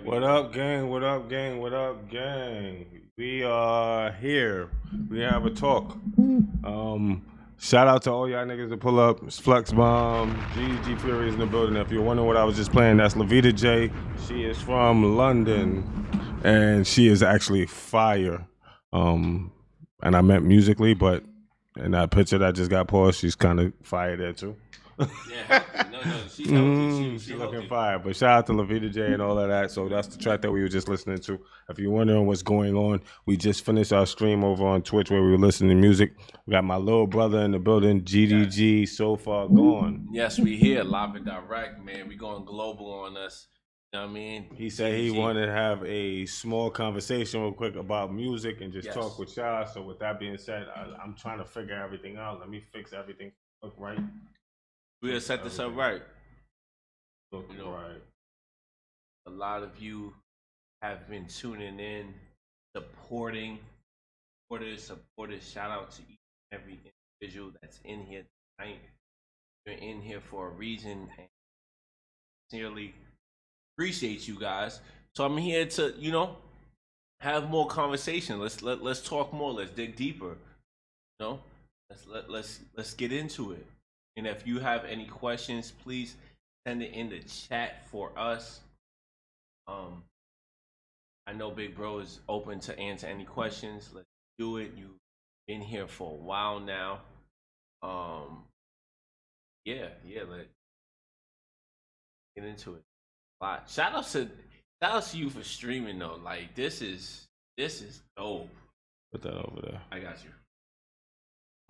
What up, gang? What up, gang? What up, gang? We are here. We have a talk. Um, Shout out to all y'all niggas that pull up. It's Flex Bomb, GDG Fury is in the building. If you're wondering what I was just playing, that's Lavita J. She is from London, and she is actually fire. And I meant musically, but in that picture that just got paused, she's kind of fire there too. Yeah, no, she's healthy. She's looking fire. But shout out to Lavita J and all of that. So that's the track that we were just listening to. If you're wondering what's going on, we just finished our stream over on Twitch where we were listening to music. We got my little brother in the building, GDG, so far gone. Yes, we here live and direct, man. We going global on us. You know what I mean? He said he wanted to have a small conversation real quick about music and just talk with y'all. So with that being said, I'm trying to figure everything out. Let me fix everything. Look right. We'll set this up right. Look right. A lot of you have been tuning in, supporting. Shout out to each and every individual that's in here tonight. You're in here for a reason, and sincerely appreciate you guys. So I'm here to, have more conversation. Let's talk more. Let's dig deeper. You know, let's get into it. And if you have any questions, please send it in the chat for us. I know Big Bro is open to answer any questions. Let's do it. You've been here for a while now. Yeah, let's get into it. A lot. Shout out to you for streaming though. Like this is dope. Put that over there. I got you.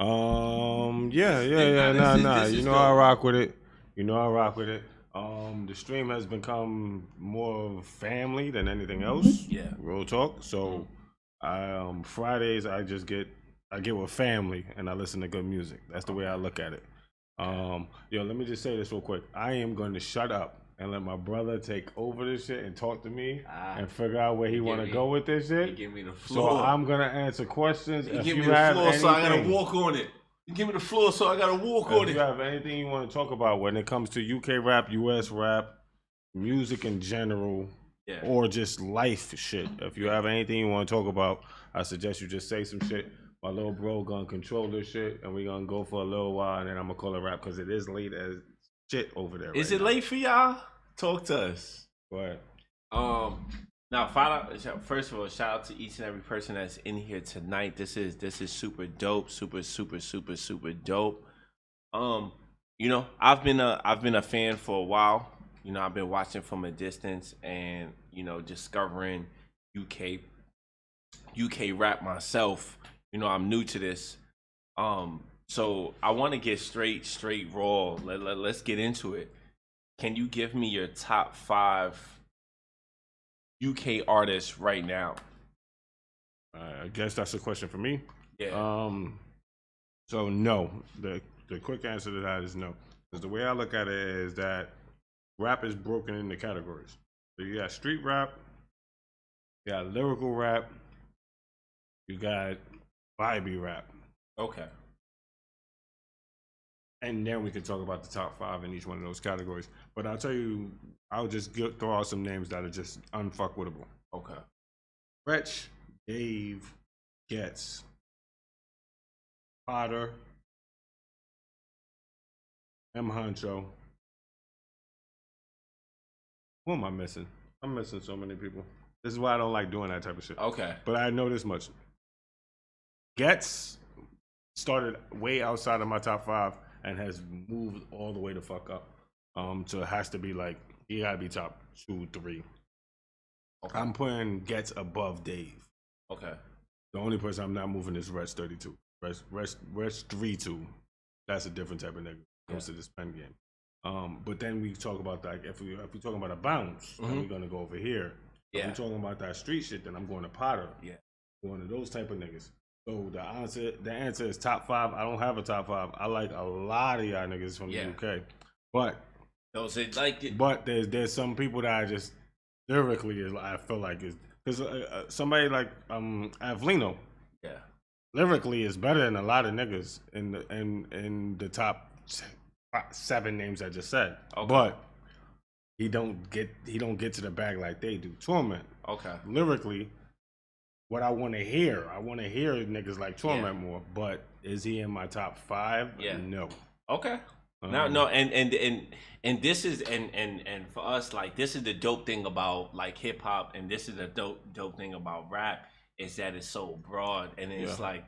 Yeah. Nah. You know I rock with it. The stream has become more of family than anything else. Yeah. Real talk. So, Fridays I get with family and I listen to good music. That's the way I look at it. Let me just say this real quick. I am going to shut up and let my brother take over this shit and talk to me and figure out where he want to go with this shit. Give me the floor. So I'm gonna answer questions. If give me the floor, so I gotta walk on it. You give me the floor, so I gotta walk on it. If you have anything you want to talk about when it comes to UK rap, US rap, music in general, or just life shit. If you have anything you want to talk about, I suggest you just say some shit. My little bro gonna control this shit, and we gonna go for a little while, and then I'm gonna call it rap because it is late as shit over there. Is it late for y'all? Talk to us. Go ahead. Now, first of all, shout out to each and every person that's in here tonight. This is super dope, super dope. I've been a fan for a while. I've been watching from a distance and discovering UK rap myself. I'm new to this. So I want to get straight raw. Let's get into it. Can you give me your top 5 UK artists right now? I guess that's a question for me. Yeah. So no, the quick answer to that is no. Because the way I look at it is that rap is broken into categories. So you got street rap, you got lyrical rap, you got vibey rap. Okay. And then we can talk about the top 5 in each one of those categories. But I'll tell you, I'll just throw out some names that are just unfuckwittable. Okay. Wretch, Dave, Getz, Potter, M. Honcho. Who am I missing? I'm missing so many people. This is why I don't like doing that type of shit. Okay. But I know this much. Getz started way outside of my top 5 and has moved all the way the fuck up. So it has to be like, he gotta be top 2, 3. Okay. I'm putting Getz above Dave. Okay. The only person I'm not moving is Rest 32. Rest 32. That's a different type of nigga when it comes to this pen game. But then we talk about that. If we're talking about a bounce, then we're gonna go over here. If we're talking about that street shit, then I'm going to Potter. Yeah. One of those type of niggas. So the answer is top 5. I don't have a top 5. I like a lot of y'all niggas from the UK, but But there's some people that I just lyrically I feel like is because somebody like Avlino, lyrically is better than a lot of niggas in the top 7 names I just said. Okay. But he don't get to the bag like they do. Torment. Okay. Lyrically, what I want to hear niggas like Torment more. But is he in my top 5? Yeah. No. Okay. No, and this is and for us, like, this is the dope thing about like hip hop, and this is the dope thing about rap, is that it's so broad, and it's like,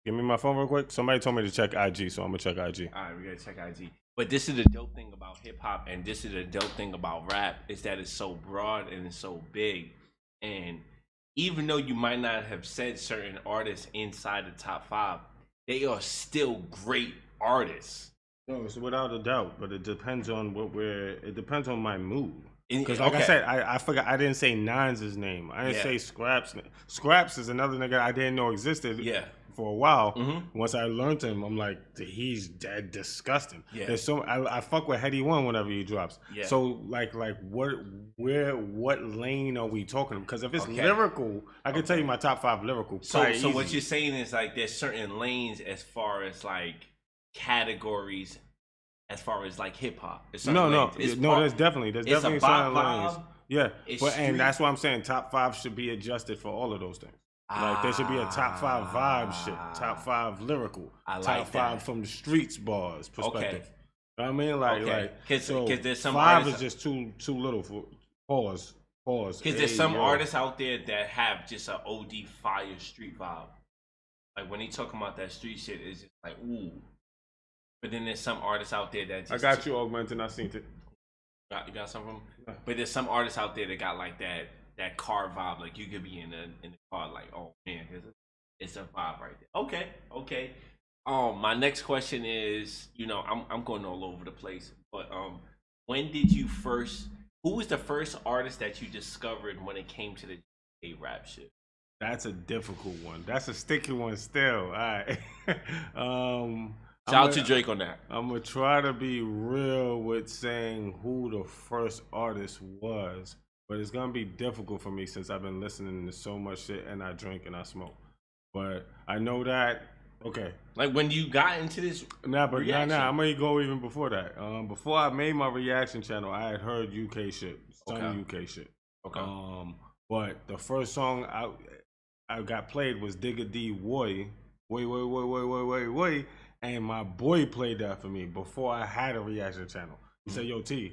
give me my phone real quick. Somebody told me to check IG, so I'm gonna check IG. all right, we gotta check IG. But this is the dope thing about hip hop, and this is the dope thing about rap, is that it's so broad and it's so big, and even though you might not have said certain artists inside the top 5, they are still great artists. No, it's without a doubt, but it depends on it depends on my mood. Because I said, I forgot, I didn't say Nines' name. I didn't say Scraps. Scraps is another nigga I didn't know existed for a while. Once I learned him, I'm like, he's dead disgusting. There's so I fuck with Heady One whenever he drops. So like what lane are we talking? Because if it's lyrical, I can tell you my top 5 lyrical. So what you're saying is like there's certain lanes as far as like categories, as far as like hip hop. No, there's definitely certain lanes. Yeah, and that's why I'm saying top 5 should be adjusted for all of those things. Like there should be a top 5 vibe shit, top 5 lyrical, top 5 from the streets bars perspective. You know what I mean? Like, because there's some 5 is just too little for pause. Because there's some artists out there that have just an OD fire street vibe. Like when he talking about that street shit, it's just like ooh. But then there's some artists out there that just, I got you, Augmentin. I seen it. You got some from? But there's some artists out there that got like that car vibe. Like you could be in the car, like, oh man, it's a vibe right there. Okay. My next question is, I'm going all over the place, but when did you first? Who was the first artist that you discovered when it came to the rap shit? That's a difficult one. That's a sticky one still. All right. Shout out to Drake on that. I'm going to try to be real with saying who the first artist was, but it's going to be difficult for me since I've been listening to so much shit and I drink and I smoke. But I know that, okay. Like when you got into this reaction? I'm going to go even before that. Before I made my reaction channel, I had heard UK shit, some UK shit. Okay. But the first song I got played was Digga D Woy. Woy. And my boy played that for me before I had a reaction channel. He said, yo, T,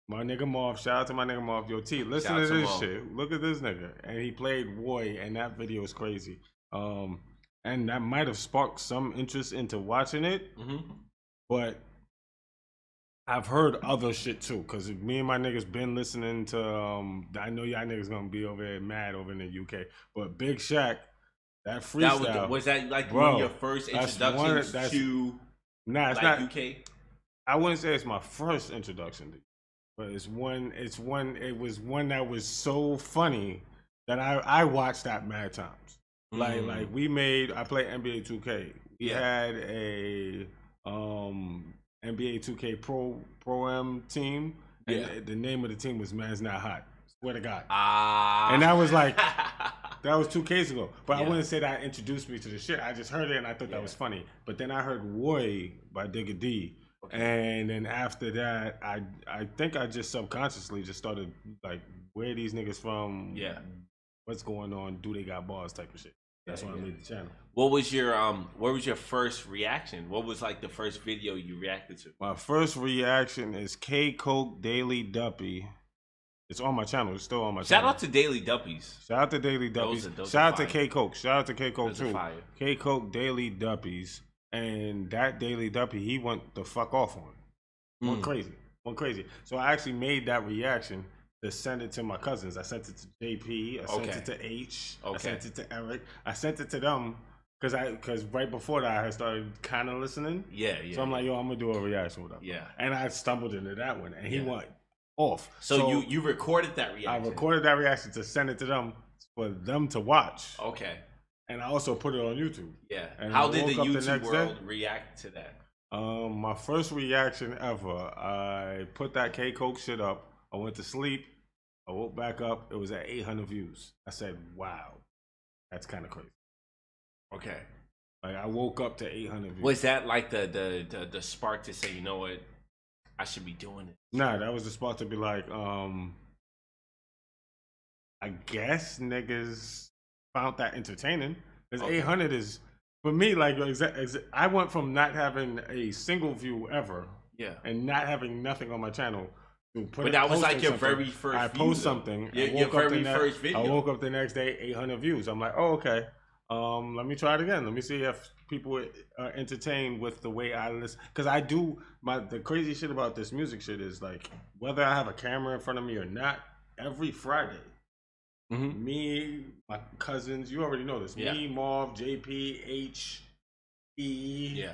my nigga Marv, shout out to my nigga Marv. Yo, T, listen to this shit. Look at this nigga. And he played Woy, and that video is crazy. And that might have sparked some interest into watching it. But I've heard other shit too, because me and my niggas been listening to, I know y'all niggas gonna be over there mad over in the UK, but Big Shaq, that freestyle. Was that like one of your first introductions to it's like not, UK? I wouldn't say it's my first introduction to, but it was one that was so funny that I watched that mad times. Like I played NBA 2K. We had a NBA 2K Pro-Am team. And the name of the team was Man's Not Hot. Swear to God. And that was like that was 2 Ks ago. But I wouldn't say that introduced me to the shit. I just heard it and I thought that was funny. But then I heard Woy by Digga D. And then after that, I think I just subconsciously just started like, where are these niggas from? What's going on? Do they got bars type of shit. That's why I made the channel. What was your first reaction? What was like the first video you reacted to? My first reaction is K Coke Daily Duppy. It's on my channel. It's still on my channel. Shout out to Daily Duppies. Shout out to Daily Duppies. Shout out to K Coke. Shout out to K Coke too. K Coke Daily Duppies. And that Daily Duppy, he went the fuck off on it. Went crazy. So I actually made that reaction to send it to my cousins. I sent it to JP. I sent it to H. I sent it to Eric. I sent it to them because right before that I had started kind of listening. So I'm like, yo, I'm gonna do a reaction with them. And I stumbled into that one, and he went off. So you recorded that reaction. I recorded that reaction to send it to them for them to watch. And I also put it on YouTube. And how did the YouTube world react to that? My first reaction ever, I put that K Coke shit up. I went to sleep. I woke back up. It was at 800 views. I said, wow, that's kind of crazy. Like I woke up to 800 views. Was that like the spark to say, you know what? I should be doing it. Nah, that was the spot to be like, I guess niggas found that entertaining. Because Okay. 800 is, for me, like, I went from not having a single view ever Yeah. and not having nothing on my channel to But that was like your something. very first I view, post though. something. Your very first video. I woke up the next day, 800 views. I'm like, oh, okay. Let me try it again. Let me see if people are entertained with the way I listen. Because I do, the crazy shit about this music shit is like, whether I have a camera in front of me or not, every Friday, me, my cousins, you already know this. Yeah. Me, Marv, JP, H, E. Yeah.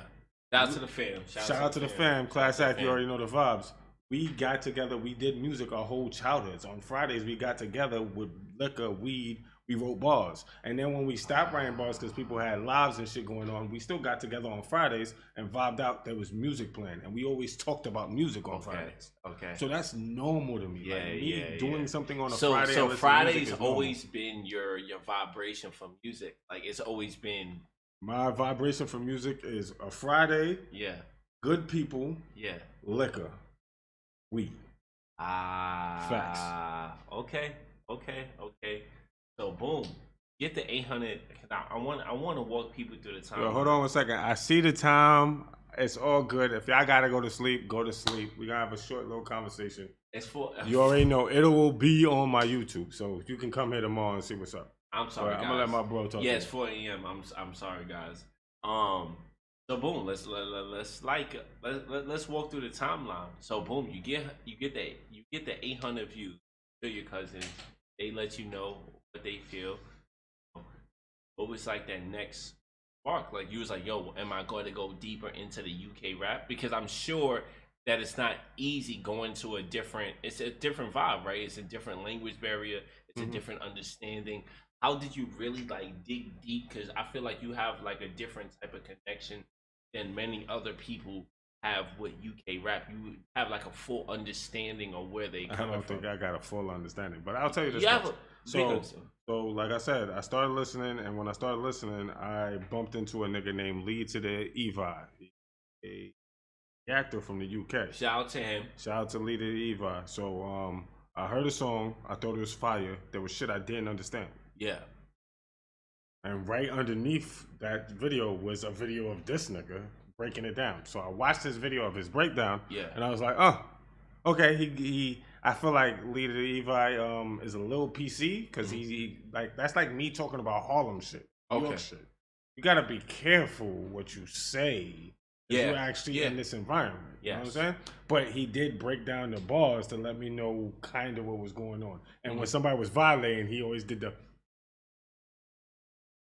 Shout out to the fam. Shout out to the fam. Class Act, you already know the vibes. We got together. We did music our whole childhoods. On Fridays, we got together with liquor, weed. We wrote bars. And then when we stopped writing bars because people had lives and shit going on, we still got together on Fridays and vibed out. There was music playing. And we always talked about music on Fridays. Okay. So that's normal to me. Yeah, like me doing something on a so, Friday. So Friday's always been your vibration for music. Like, it's always been... My vibration for music is a Friday. Yeah. Good people. Yeah. Liquor. Weed. Facts. Okay. So boom, get the 800. I want to walk people through the time. Yo, hold on 1 second. I see the time. It's all good. If y'all gotta go to sleep, go to sleep. We gonna have a short little conversation. It's for you already know it will be on my YouTube, so you can come here tomorrow and see what's up. I'm sorry, guys. I'm gonna let my bro talk. Yeah, it's 4 a.m. I'm sorry, guys. So boom, let's walk through the timeline. So boom, you get the 800 views to your cousins. They let you know what they feel. What was like that next spark? Like, you was like, yo, am I going to go deeper into the UK rap? Because I'm sure that it's not easy going to it's a different vibe, right? It's a different language barrier. It's a different understanding. How did you really like dig deep? Because I feel like you have like a different type of connection than many other people have with UK rap. You have like a full understanding of where they come from. I don't think I got a full understanding, but I'll tell you this. So like I said, I started listening, and when I started listening, I bumped into a nigga named Lee to the Evi, a actor from the UK. Shout out to him. Shout out to Lee to the Evi. So I heard a song, I thought it was fire. There was shit I didn't understand. Yeah. And right underneath that video was a video of this nigga breaking it down. So I watched this video of his breakdown, and I was like, oh, okay, I feel like Leader Evi is a little PC because he like, that's like me talking about Harlem shit, New York shit. You gotta be careful what you say. You're actually in this environment. You know what I'm saying? But he did break down the bars to let me know kind of what was going on. And when somebody was violating, he always did the...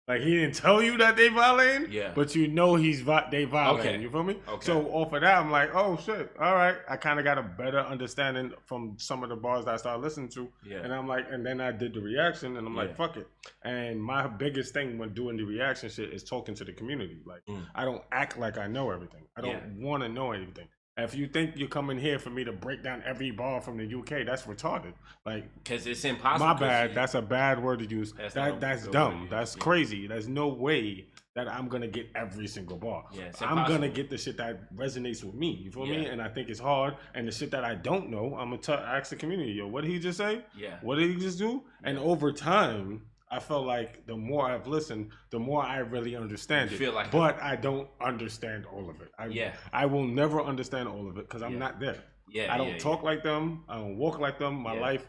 Like, he didn't tell you that they violating, but you know they violating. You feel me? So off of that, I'm like, oh shit, all right. I kind of got a better understanding from some of the bars that I started listening to, and I'm like, and then I did the reaction, and I'm like, fuck it. And my biggest thing when doing the reaction shit is talking to the community. Like, I don't act like I know everything. I don't want to know anything. If you think you're coming here for me to break down every bar from the UK, that's retarded. Like, because it's impossible. My bad. That's a bad word to use. That's dumb. That's crazy. There's no way that I'm gonna get every single bar. I'm gonna get the shit that resonates with me. You feel me? And I think it's hard. And the shit that I don't know, I'm gonna ask the community. Yo, what did he just say? What did he just do? And over time, I felt like the more I've listened, the more I really understand it. But I don't understand all of it. I will never understand all of it because I'm not there. I don't talk like them. I don't walk like them. My life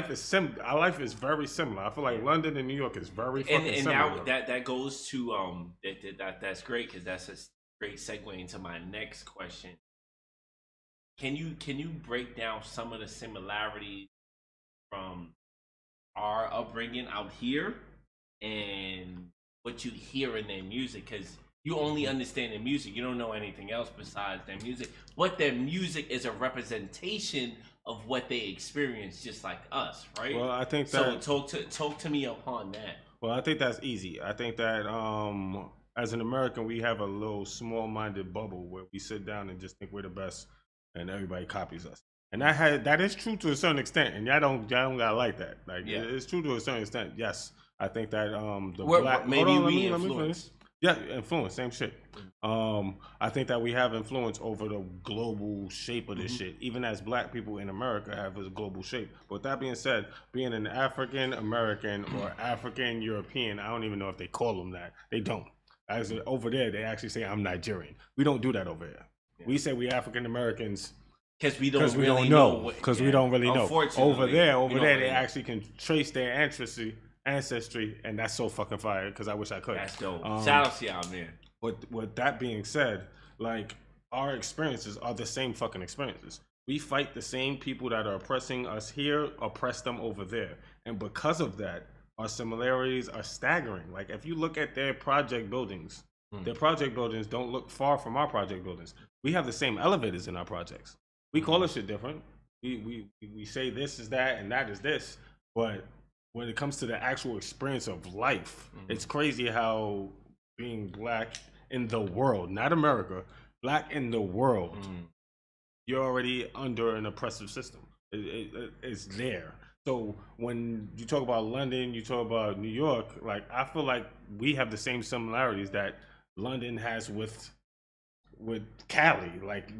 is Our life is very similar. I feel like London and New York is very fucking similar. And that goes to that's great, because that's a great segue into my next question. Can you break down some of the similarities from our upbringing out here and what you hear in their music? Because you only understand their music, you don't know anything else besides their music. What their music is a representation of what they experience, just like us, right? Well, I think that. So talk to me upon that. Well, I think that's easy. I think that as an American, we have a little small-minded bubble where we sit down and just think we're the best, and everybody copies us. And that is true to a certain extent, and y'all don't gotta like that. Like, it's true to a certain extent. Yes, I think that the black. Maybe let me finish. Yeah, influence, same shit. I think that we have influence over the global shape of this shit. Even as black people in America have a global shape. But with that being said, being an African American or African European, I don't even know if they call them that. They don't. Actually, over there, they actually say I'm Nigerian. We don't do that over here. Yeah. We say we African Americans because we don't really know. Because we don't really know. Over there, they actually can trace their ancestry, and that's so fucking fire. Because I wish I could. That's dope. Shout out to y'all, man. With that being said, like our experiences are the same fucking experiences. We fight the same people that are oppressing us here, oppress them over there, and because of that, our similarities are staggering. Like if you look at their project buildings, their project buildings don't look far from our project buildings. We have the same elevators in our projects. We call this shit different. We say this is that and that is this, but when it comes to the actual experience of life, it's crazy how being black in the world, not America, black in the world, you're already under an oppressive system. It's there. So when you talk about London, you talk about New York, like I feel like we have the same similarities that London has with Cali. Like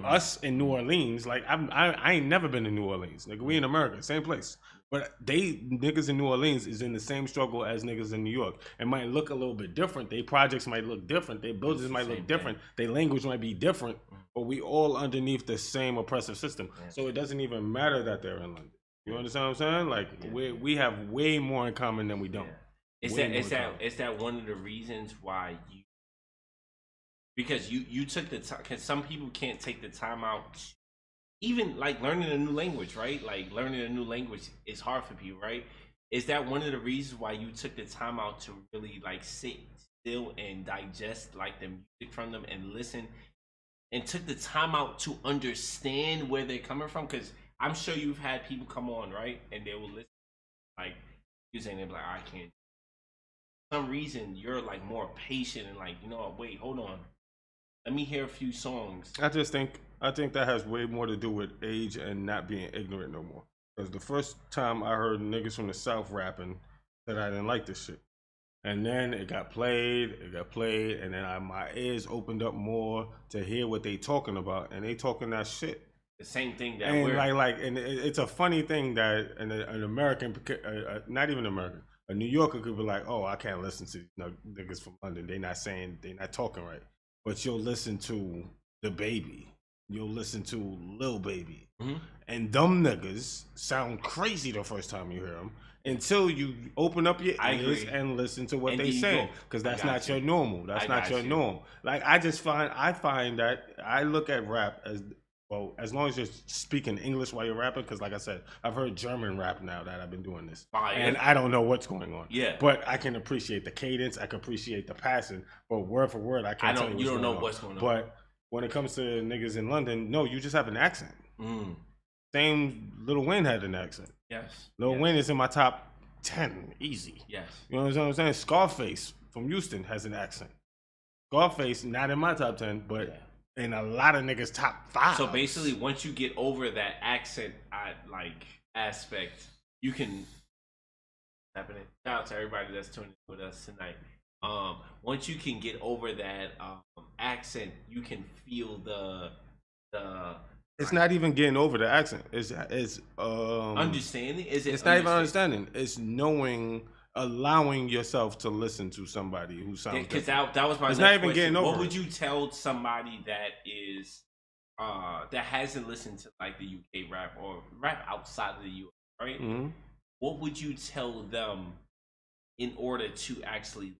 us in New Orleans, like I ain't never been to New Orleans. Like we in America, same place. But niggas in New Orleans is in the same struggle as niggas in New York. It might look a little bit different. Their projects might look different. Their buildings might look different. Their language might be different. But we all underneath the same oppressive system. So it doesn't even matter that they're in London. You understand what I'm saying? Like we have way more in common than we don't. Is that one of the reasons why because you took the time, because some people can't take the time out. Even like learning a new language, right? Like learning a new language is hard for people, right? Is that one of the reasons why you took the time out to really like sit still and digest like the music from them and listen and took the time out to understand where they're coming from? Because I'm sure you've had people come on, right? And they will listen, like you saying, they're like, I can't. For some reason, you're like more patient and like, you know what, wait, hold on. Let me hear a few songs. I think that has way more to do with age and not being ignorant no more. Because the first time I heard niggas from the South rapping, that I didn't like this shit. And then it got played, and then my ears opened up more to hear what they talking about, and they talking that shit. The same thing that and and it's a funny thing that an American, not even American, a New Yorker could be like, oh, I can't listen to niggas from London. They not talking right. But you'll listen to the Baby. You'll listen to Lil Baby. And them niggas sound crazy the first time you hear them until you open up your ears and listen to what they say. Because that's not your normal. That's not your norm. Like, I find that I look at rap as, well, as long as you're speaking English while you're rapping, because like I said, I've heard German rap now that I've been doing this. And I don't know what's going on. Yeah. But I can appreciate the cadence. I can appreciate the passing. But word for word, I can't tell you what's going on. But when it comes to niggas in London, no, you just have an accent. Same Lil Wayne had an accent. Yes. Lil Wayne is in my top 10, easy. Yes. You know what I'm saying? Scarface from Houston has an accent. Scarface, not in my top 10, but... Yeah. In a lot of niggas' top 5. So basically, once you get over that accent, aspect, you can happen. Shout out to everybody that's tuning in with us tonight. Once you can get over that accent, you can feel the. It's not even getting over the accent. It's understanding. It's not even understanding. It's knowing. Allowing yourself to listen to somebody who sounds because that was my. It's next not even question. getting over. What would you tell somebody that is that hasn't listened to like the UK rap or rap outside of the US, right? What would you tell them in order to actually?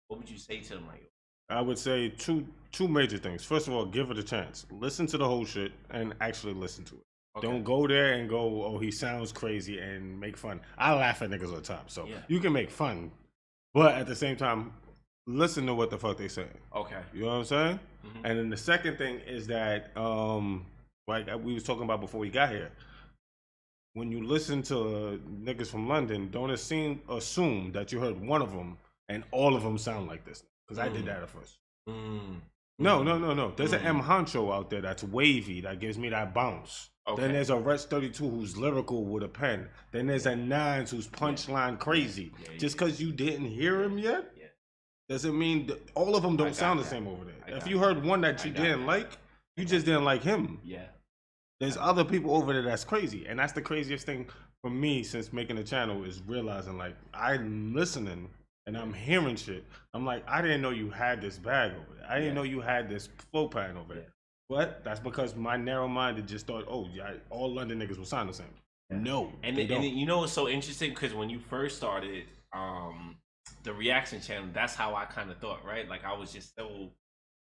What would you say to them? Like, I would say two major things. First of all, give it a chance. Listen to the whole shit and actually listen to it. Okay. Don't go there and go, oh, he sounds crazy and make fun. I laugh at niggas all the time, so you can make fun, but at the same time, listen to what the fuck they saying. Okay, you know what I'm saying? And then the second thing is that, like we was talking about before we got here, when you listen to niggas from London, don't assume that you heard one of them and all of them sound like this, because I did that at first. No. There's an M Honcho out there that's wavy, that gives me that bounce. Okay. Then there's a Rex 32 who's lyrical with a pen. Then there's a Nines who's punchline crazy. Just because you didn't hear him yet, doesn't mean all of them don't sound the same over there. If you heard one that you didn't like, you just didn't like him. Yeah. There's other people over there that's crazy, and that's the craziest thing for me since making the channel is realizing like I'm listening and I'm hearing shit. I'm like, I didn't know you had this bag over there. I didn't know you had this flow pattern over there. But that's because my narrow minded just thought, oh, yeah, all London niggas will sound the same. No, and you know what's so interesting, because when you first started the reaction channel, that's how I kind of thought, right? Like I was just so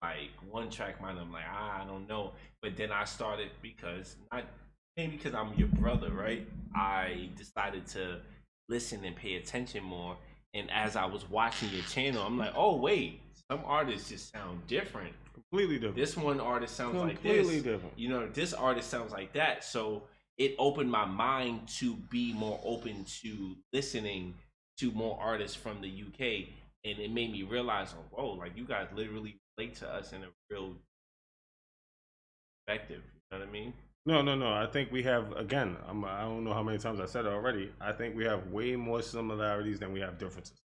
like one track mind. I'm like, I don't know. But then I started because I'm your brother, right? I decided to listen and pay attention more. And as I was watching your channel, I'm like, oh wait, some artists just sound different. Completely different. This one artist sounds like this. Completely different. You know, this artist sounds like that. So it opened my mind to be more open to listening to more artists from the UK, and it made me realize, oh, whoa, like you guys literally relate to us in a real perspective. You know what I mean? No. I think we have, again, I don't know how many times I said it already. I think we have way more similarities than we have differences.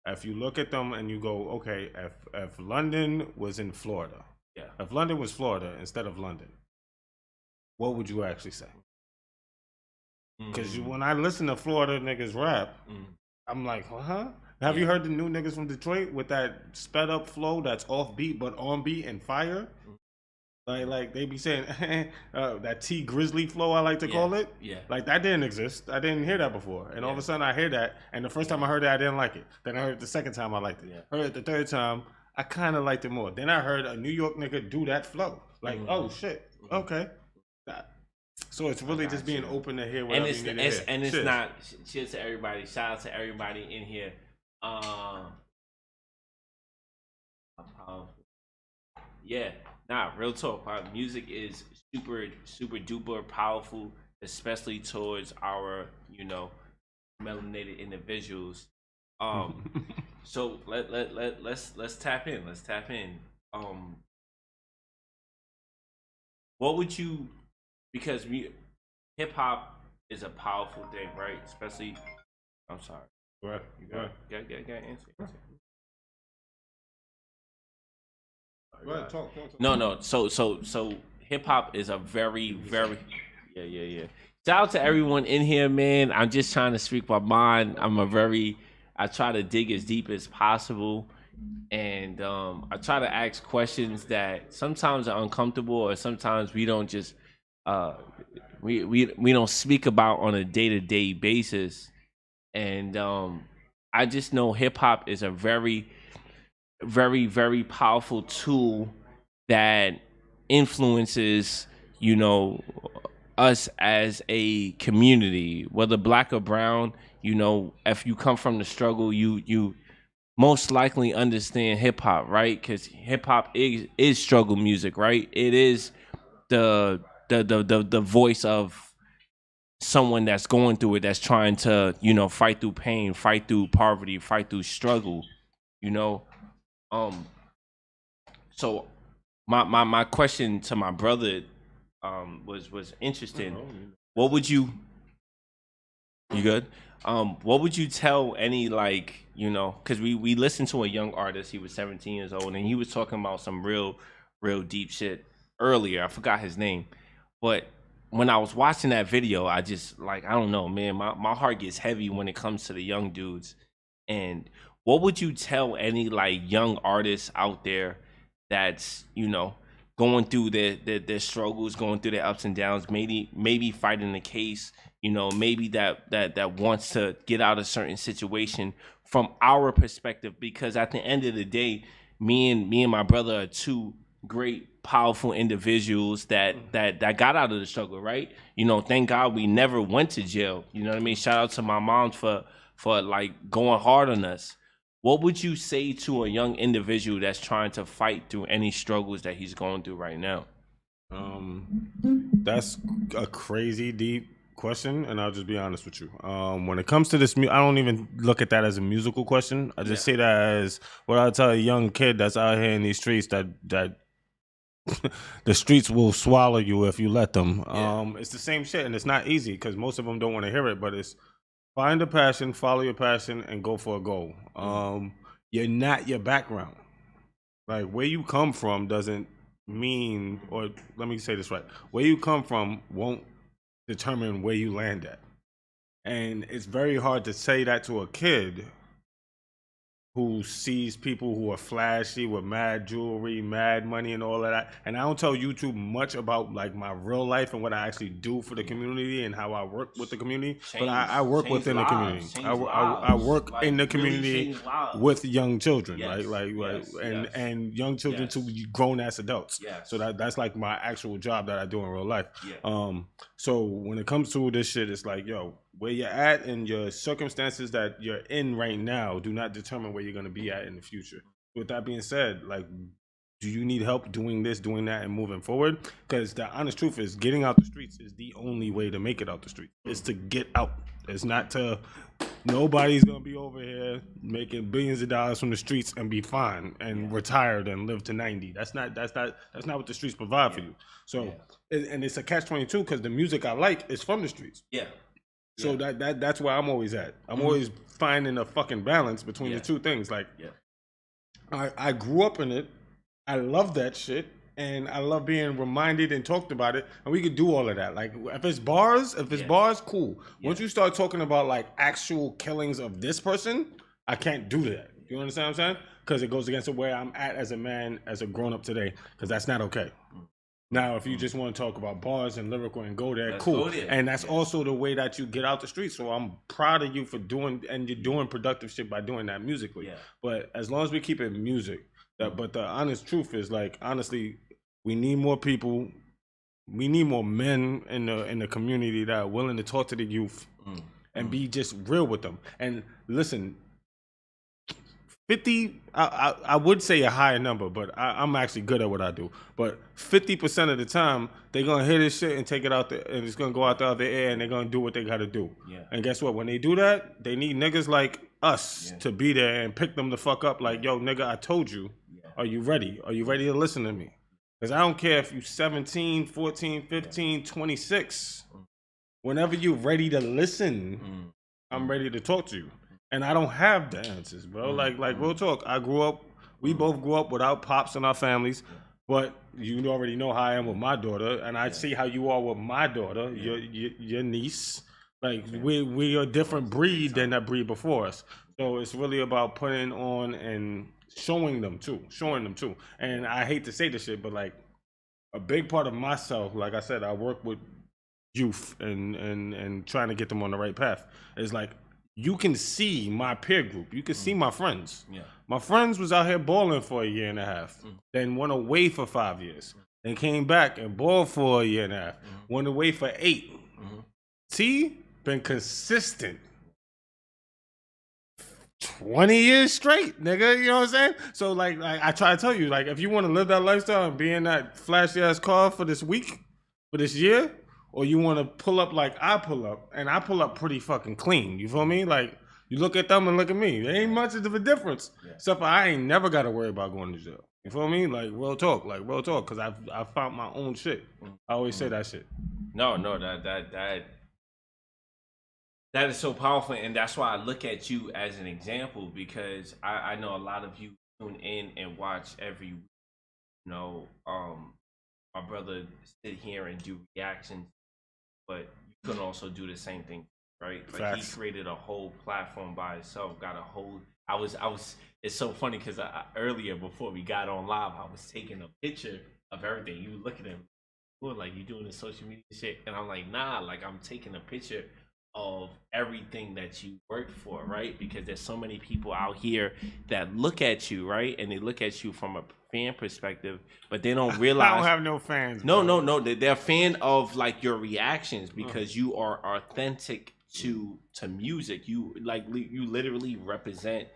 If you look at them and you go, okay, if London was in Florida, if London was Florida instead of London, what would you actually say? Because when I listen to Florida niggas rap, I'm like, huh? Have you heard the new niggas from Detroit with that sped up flow that's off beat but on beat and fire? Like they be saying that T Grizzly flow, I like to call it. Yeah. Like that didn't exist. I didn't hear that before. And all of a sudden I hear that. And the first time I heard it, I didn't like it. Then I heard it the second time, I liked it. Heard it the third time, I kind of liked it more. Then I heard a New York nigga do that flow. Like, oh shit, okay. So it's really just being open to hear whatever you need to hear. And it's not, cheers to everybody, shout out to everybody in here. Yeah. Nah, real talk. Music is super, super duper powerful, especially towards our, melanated individuals. So let's tap in. Let's tap in. What would you? Because hip hop is a powerful thing, right? Especially, I'm sorry. Right. You got answer. Right, talk. No. So hip hop is a very yeah. Shout out to everyone in here, man. I'm just trying to speak my mind. I try to dig as deep as possible, and I try to ask questions that sometimes are uncomfortable, or sometimes we don't just we don't speak about on a day-to-day basis. And I just know hip hop is a very, very, very powerful tool that influences, us as a community, whether black or brown. If you come from the struggle, you most likely understand hip hop, right? Because hip hop is struggle music, right? It is the voice of someone that's going through it, that's trying to, fight through pain, fight through poverty, fight through struggle, So my question to my brother was interesting. What would you good? What would you tell any, because we listened to a young artist, he was 17 years old, and he was talking about some real deep shit earlier. I forgot his name. But when I was watching that video, I just, I don't know, man, my heart gets heavy when it comes to the young dudes. And what would you tell any young artists out there that's, going through their struggles, going through their ups and downs, maybe fighting the case, maybe that wants to get out of certain situation from our perspective? Because at the end of the day, me and my brother are two great, powerful individuals that got out of the struggle, right? Thank God we never went to jail. You know what I mean? Shout out to my mom for going hard on us. What would you say to a young individual that's trying to fight through any struggles that he's going through right now? That's a crazy deep question, and I'll just be honest with you. When it comes to this, I don't even look at that as a musical question. I just say that as what I tell a young kid that's out here in these streets, that the streets will swallow you if you let them. It's the same shit, and it's not easy because most of them don't want to hear it, but it's find a passion, follow your passion, and go for a goal. you're not your background. Like, where you come from doesn't mean, or let me say this right, where you come from won't determine where you land at. And it's very hard to say that to a kid who sees people who are flashy with mad jewelry, mad money, and all of that. And I don't tell YouTube much about like my real life and what I actually do for the community and how I work with the community. But I work within the community. I work like, in the community really with young children, yes, right? And young children to grown ass adults. Yes. So that's like my actual job that I do in real life. Yeah. So when it comes to this shit, it's like, yo, where you're at and your circumstances that you're in right now do not determine where you're going to be at in the future. With that being said, like, do you need help doing this, doing that, and moving forward? Because the honest truth is getting out the streets is the only way to make it out the streets. It's to get out. It's not to, nobody's going to be over here making billions of dollars from the streets and be fine and retired and live to 90. That's not what the streets provide for you. So, and it's a catch-22 because the music I like is from the streets. Yeah. So that's where I'm always at. I'm always finding a fucking balance between the two things. Like, I grew up in it. I love that shit. And I love being reminded and talked about it. And we could do all of that. Like, if it's bars, cool. Once you start talking about, like, actual killings of this person, I can't do that. You understand what I'm saying? Because it goes against where I'm at as a man, as a grown-up today. Because that's not okay. Now, if you just want to talk about bars and lyrical and go there, cool. And that's also the way that you get out the streets. So I'm proud of you for doing, and you're doing productive shit by doing that musically. Yeah. But as long as we keep it music, but the honest truth is, like, honestly, we need more people. We need more men in the community that are willing to talk to the youth and be just real with them. And listen, 50, I would say a higher number, but I'm actually good at what I do. But 50% of the time, they're going to hear this shit and take it out there, and it's going to go out the other air, and they're going to do what they got to do. Yeah. And guess what? When they do that, they need niggas like us to be there and pick them the fuck up like, yo, nigga, I told you. Yeah. Are you ready? Are you ready to listen to me? Because I don't care if you 17, 14, 15, 26. Whenever you're ready to listen, I'm ready to talk to you. And I don't have the answers, bro. Like real talk. We both grew up without pops in our families, but you already know how I am with my daughter, and I see how you are with my daughter, your niece. Like, we are a different breed than that breed before us. So it's really about putting on and showing them too. And I hate to say this shit, but like, a big part of myself, like I said, I work with youth and trying to get them on the right path. Is like, you can see my peer group. You can see my friends. Yeah. My friends was out here balling for a year and a half, then went away for 5 years, then came back and balled for a year and a half, went away for 8. T been consistent 20 years straight, nigga. You know what I'm saying? So like I try to tell you, like, if you want to live that lifestyle and be in that flashy ass car for this week, for this year, or you want to pull up like I pull up, and I pull up pretty fucking clean. You feel me? Like, you look at them and look at me. There ain't much of a difference. Yeah. Except for I ain't never got to worry about going to jail. You feel me? Like, real talk, because I've found my own shit. I always say that shit. No, that is so powerful, and that's why I look at you as an example, because I know a lot of you tune in and watch every week. You know, my brother sit here and do reactions, but you can also do the same thing, right? Like, Facts. He created a whole platform by himself, got a whole. I was. It's so funny because earlier, before we got on live, I was taking a picture of everything. You look at him, like, you doing the social media shit, and I'm like, nah, like, I'm taking a picture of everything that you worked for, right? Because there's so many people out here that look at you, right? And they look at you from a fan perspective, but they don't realize. I don't have no fans. No. They're a fan of, like, your reactions, because you are authentic to music. You literally represent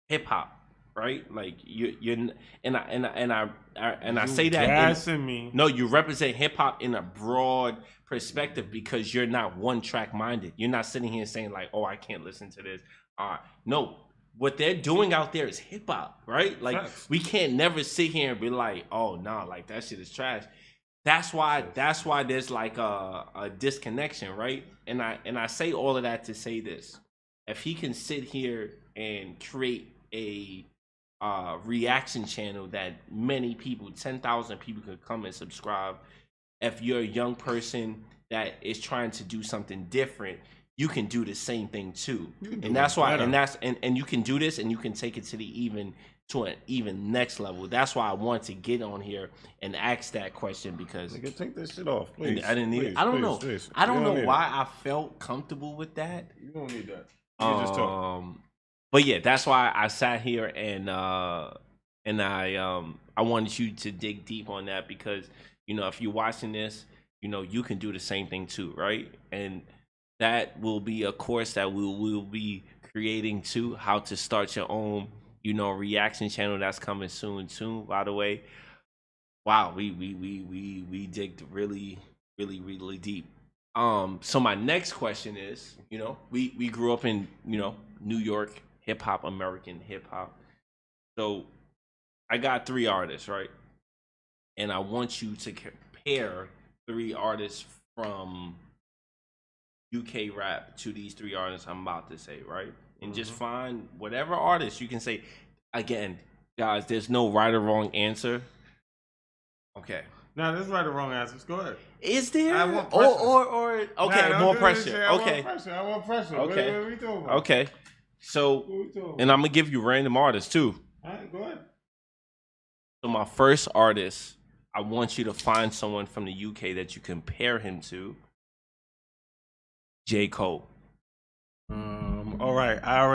hip hop, right? Like, you're and I say that. No, you represent hip hop in a broad perspective, because you're not one track minded. You're not sitting here saying like, oh, I can't listen to this. No, what they're doing out there is hip hop, right? Like, Facts. We can't never sit here and be like, oh no, like, that shit is trash. That's why there's like a disconnection, right? And I say all of that to say this: if he can sit here and create a reaction channel that many people, 10,000 people, could come and subscribe. If you're a young person that is trying to do something different, you can do the same thing too. And that's why, and you can do this, and you can take it to an even next level. That's why I want to get on here and ask that question, because nigga, take this shit off, please. I didn't need it. I don't know. I don't know why I felt comfortable with that. You don't need that. You just talk. But yeah, that's why I sat here and I wanted you to dig deep on that, because if you're watching this, you can do the same thing too, right? And that will be a course that we will be creating too, how to start your own, reaction channel. That's coming soon, by the way. Wow, we digged really, really, really deep. So my next question is, we grew up in, New York hip hop, American hip hop. So I got 3 artists, right? And I want you to compare 3 artists from UK rap to these 3 artists I'm about to say, right? And just find whatever artist you can say. Again, guys, there's no right or wrong answer. Okay. No, there's right or wrong answers. Go ahead. Is there? I want pressure. Or okay, more pressure. Okay. I want pressure. Okay. What are we talking about? Okay. So, and I'm gonna give you random artists too. All right, go ahead. So my first artist, I want you to find someone from the UK that you compare him to. J. Cole. All right. I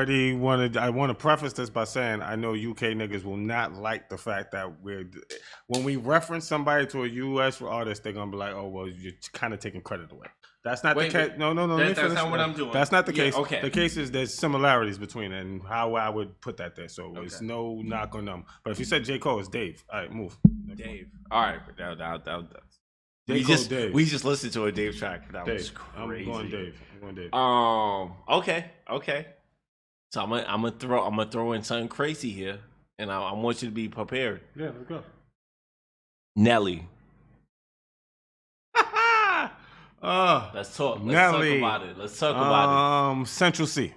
want to preface this by saying I know UK niggas will not like the fact that when we reference somebody to a US artist, they're gonna be like, "Oh, well, you're kind of taking credit away." That's not the case. No. That's not what I'm doing. That's not the case. Okay. The case is there's similarities between it and how I would put that there. So it's no knock on them. But if you said J. Cole, it's Dave. All right, move. Dave. All right. We just listened to a Dave track. That was crazy. I'm going Dave. Okay. So I'm gonna throw in something crazy here, and I want you to be prepared. Yeah, let's go. Nelly. Let's talk. Nelly. Let's talk about it. Central C.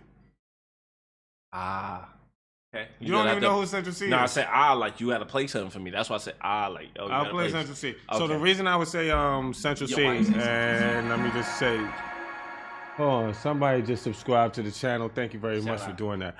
Okay. You don't even know who Central C is? No, I said like you had to play something for me. That's why I said like. Oh, I'll play Central C. Okay. So the reason I would say Central C, and let me just say, somebody just subscribed to the channel. Thank you very much for doing that.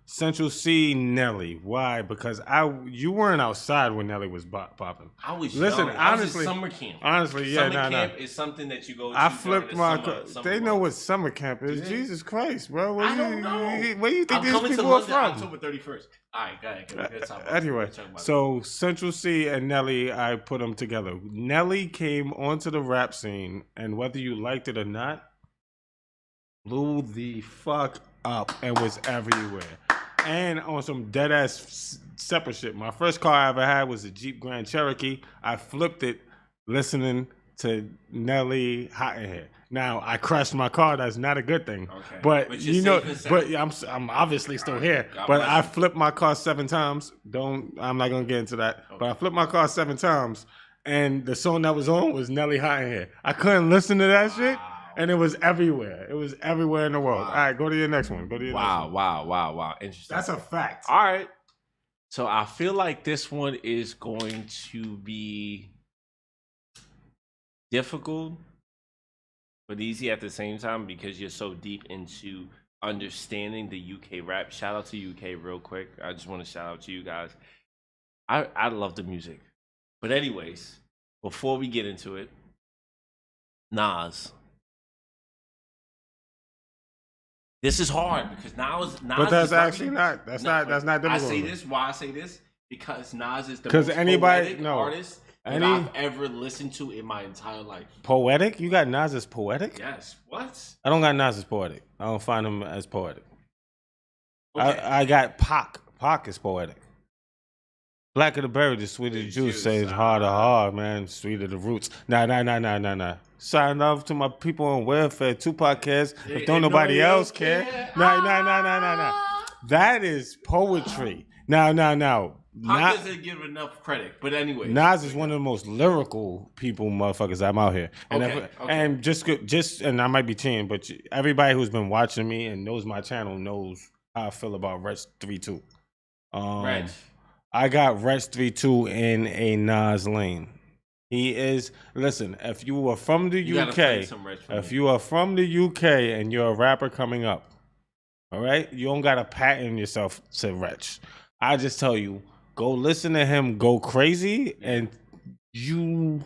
Central C, Nelly. Why? Because you weren't outside when Nelly was popping. I was Listen, young. honestly, summer camp. Honestly, yeah, summer camp is something that you go to. I flipped my. Summer they know what summer camp is. Yeah. Jesus Christ, bro. I don't know. Where do you think these people are from? October 31st. All right, go ahead. Anyway, so Central C and Nelly, I put them together. Nelly came onto the rap scene, and whether you liked it or not, blew the fuck up and was everywhere. And on some dead ass separate shit. My first car I ever had was a Jeep Grand Cherokee. I flipped it listening to Nelly Hot in Here. Now I crashed my car. That's not a good thing. Okay. But I'm obviously still here. But I flipped my car 7 times. I'm not gonna get into that. Okay. But I flipped my car 7 times, and the song that was on was Nelly Hot in Here. I couldn't listen to that shit. And it was everywhere. It was everywhere in the world. Wow. All right, go to your next one. Wow. Interesting. That's a fact. All right. So I feel like this one is going to be difficult, but easy at the same time, because you're so deep into understanding the UK rap. Shout out to UK real quick. I just want to shout out to you guys. I love the music. But anyways, before we get into it, Nas. This is hard because Nas. But that's actually not. That's not difficult. I say this. Why I say this? Because Nas is the most poetic artist that I've ever listened to in my entire life. Poetic? You got Nas as poetic? Yes. What? I don't got Nas as poetic. I don't find him as poetic. Okay. I got Pac. Pac is poetic. Black of the berry, the sweet of the juice, says hard to hard, man. Sweet of the roots. Nah. Sign love to my people on welfare. Tupac cares. If don't nobody else care. Nah. That is poetry. Now. Pac doesn't give enough credit, but anyway. Nas is one of the most lyrical people, motherfuckers, I'm out here. And and just and I might be cheating, but everybody who's been watching me and knows my channel knows how I feel about Rest 3-2. Reg. I got Reg 32 in a Nas lane. He is. Listen, if you are from the You gotta play UK, some Reg for if me. you are from the UK and you're a rapper coming up, all right, you don't gotta patent yourself to Reg. I just tell you, go listen to him, go crazy, and you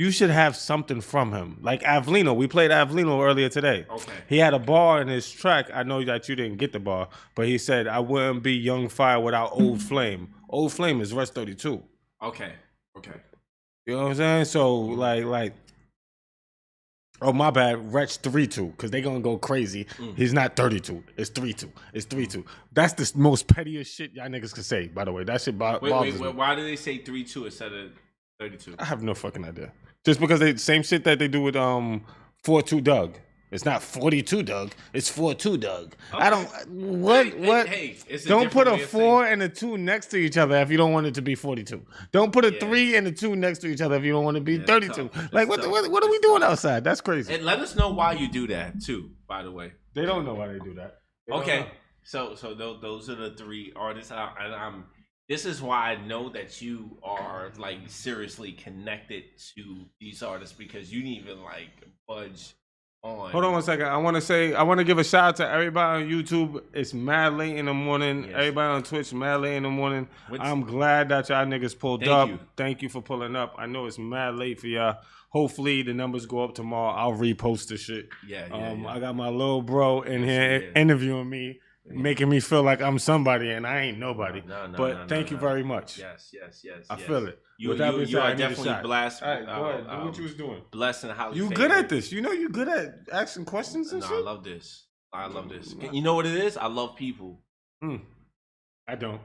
should have something from him. Like Avlino, we played Avlino earlier today. Okay. He had a bar in his track. I know that you didn't get the bar, but he said, "I wouldn't be Young Fire without Old Flame." Old Flame is Rest 32. Okay. You know what I'm saying? So like, oh my bad, Wretch 3-2, because they gonna go crazy. He's not 32. It's 3-2. It's 3-2. That's the most pettiest shit y'all niggas can say, by the way. That shit bothers me. Why do they say 3-2 instead of 32? I have no fucking idea. Just because they same shit that they do with 4-2 Doug. It's not 42 Doug. It's 4-2 Doug. Okay. I don't. What? Hey, it's a don't put a 4 saying. and a 2 next to each other if you don't want it to be 42. Don't put a 3 and a 2 next to each other if you don't want it to be 32. Like what are we doing outside? That's crazy. And let us know why you do that too. By the way, they don't know why they do that. Okay, so those are the 3 artists. And this is why I know that you are like seriously connected to these artists because you didn't even like budge. Hold on 1 second. I want to give a shout out to everybody on YouTube. It's mad late in the morning. Yes. Everybody on Twitch, mad late in the morning. I'm glad that y'all niggas pulled up. Thank you for pulling up. I know it's mad late for y'all. Hopefully the numbers go up tomorrow. I'll repost the shit. Yeah. I got my little bro in here interviewing me. Making me feel like I'm somebody and I ain't nobody. But thank you very much. Yes. I feel it. You are definitely blessed. All right, go ahead. Do what you was doing. Blessed and highly You good at this. You know you good at asking questions and shit. I love this. You know what it is? I love people. I don't.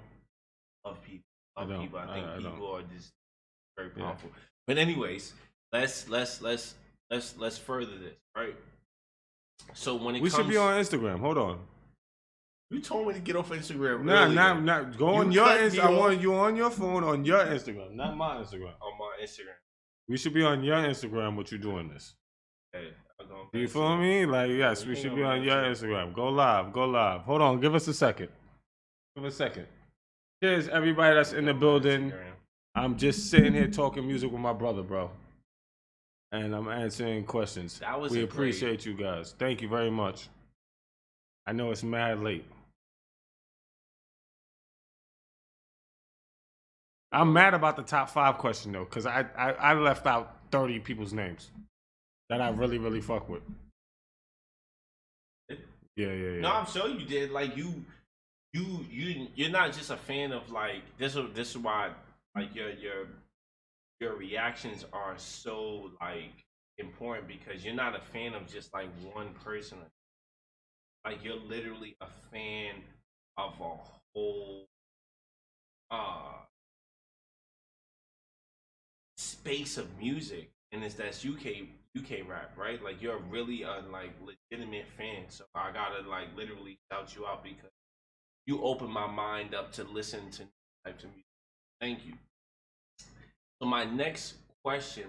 Love people. I think people are just very powerful. Yeah. But anyways, let's further this, right? So when we should be on Instagram. Hold on. You told me to get off Instagram. Nah. Go on your Instagram. I want you on your phone on your Instagram, not my Instagram. On my Instagram. We should be on your Instagram. What you doing this? Hey, you feel me? Like yes, we should be on your Instagram. Go live. Hold on. Give us a second. Here's everybody that's in the building. I'm just sitting here talking music with my brother, bro. And I'm answering questions. We appreciate you guys. Thank you very much. I know it's mad late. I'm mad about the top 5 question though, because I left out 30 people's names that I really, really fuck with. Yeah. No, I'm sure you did. Like you're not just a fan of like this is why like your reactions are so like important because you're not a fan of just like one person. Like you're literally a fan of a whole space of music, and that's UK rap, right? Like you're really a like legitimate fan. So I gotta like literally shout you out because you open my mind up to listen to types of music. Thank you. So my next question,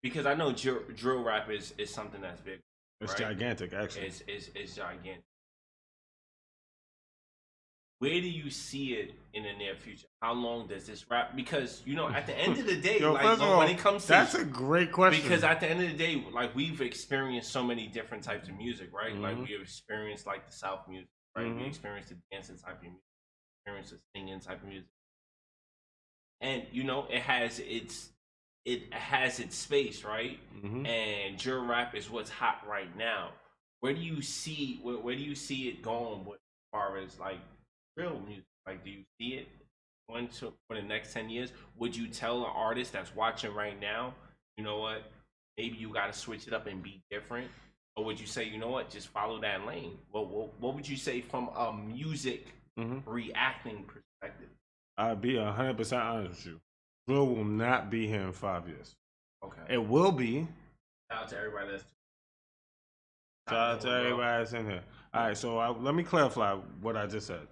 because I know drill rap is something that's big. It's gigantic, actually. It's gigantic. Where do you see it in the near future? How long does this rap? Because at the end of the day, when it comes to that's a great question. Because at the end of the day, like we've experienced so many different types of music, right? Mm-hmm. Like we have experienced like the South music, right? Mm-hmm. We experienced the dancing type of music, experienced the singing type of music, and it has its space, right? Mm-hmm. And drill rap is what's hot right now. Where do you see it going as far as like real music? Like, do you see it going to for the next 10 years? Would you tell an artist that's watching right now, you know what, maybe you got to switch it up and be different? Or would you say, you know what, just follow that lane? What would you say from a music reacting perspective? I'd be 100% honest with you. Drill will not be here in 5 years. Okay. It will be. Shout out to everybody that's in here. All right, so let me clarify what I just said.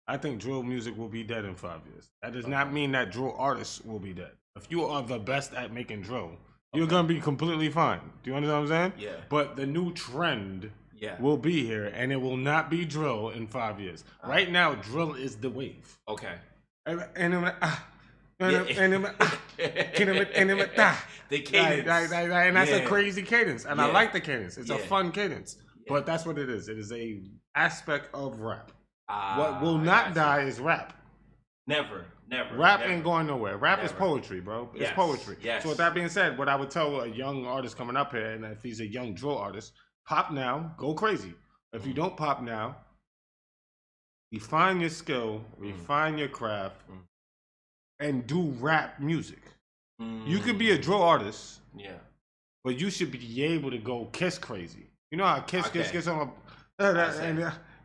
I think drill music will be dead in 5 years. That does not mean that drill artists will be dead. If you are the best at making drill, You're gonna be completely fine. Do you understand what I'm saying? Yeah. But the new trend will be here, and it will not be drill in 5 years. Right now, drill is the wave. Okay. The cadence. And that's a crazy cadence, and I like the cadence. It's a fun cadence, but that's what it is. It is a aspect of rap. What will not die is rap. Never. Rap ain't going nowhere. Rap is poetry, bro. It's poetry. Yes. So with that being said, what I would tell a young artist coming up here, and if he's a young drill artist, pop now, go crazy. If you don't pop now, refine your skill, refine your craft, and do rap music. You could be a drill artist, but you should be able to go Kiss crazy. You know how Kiss on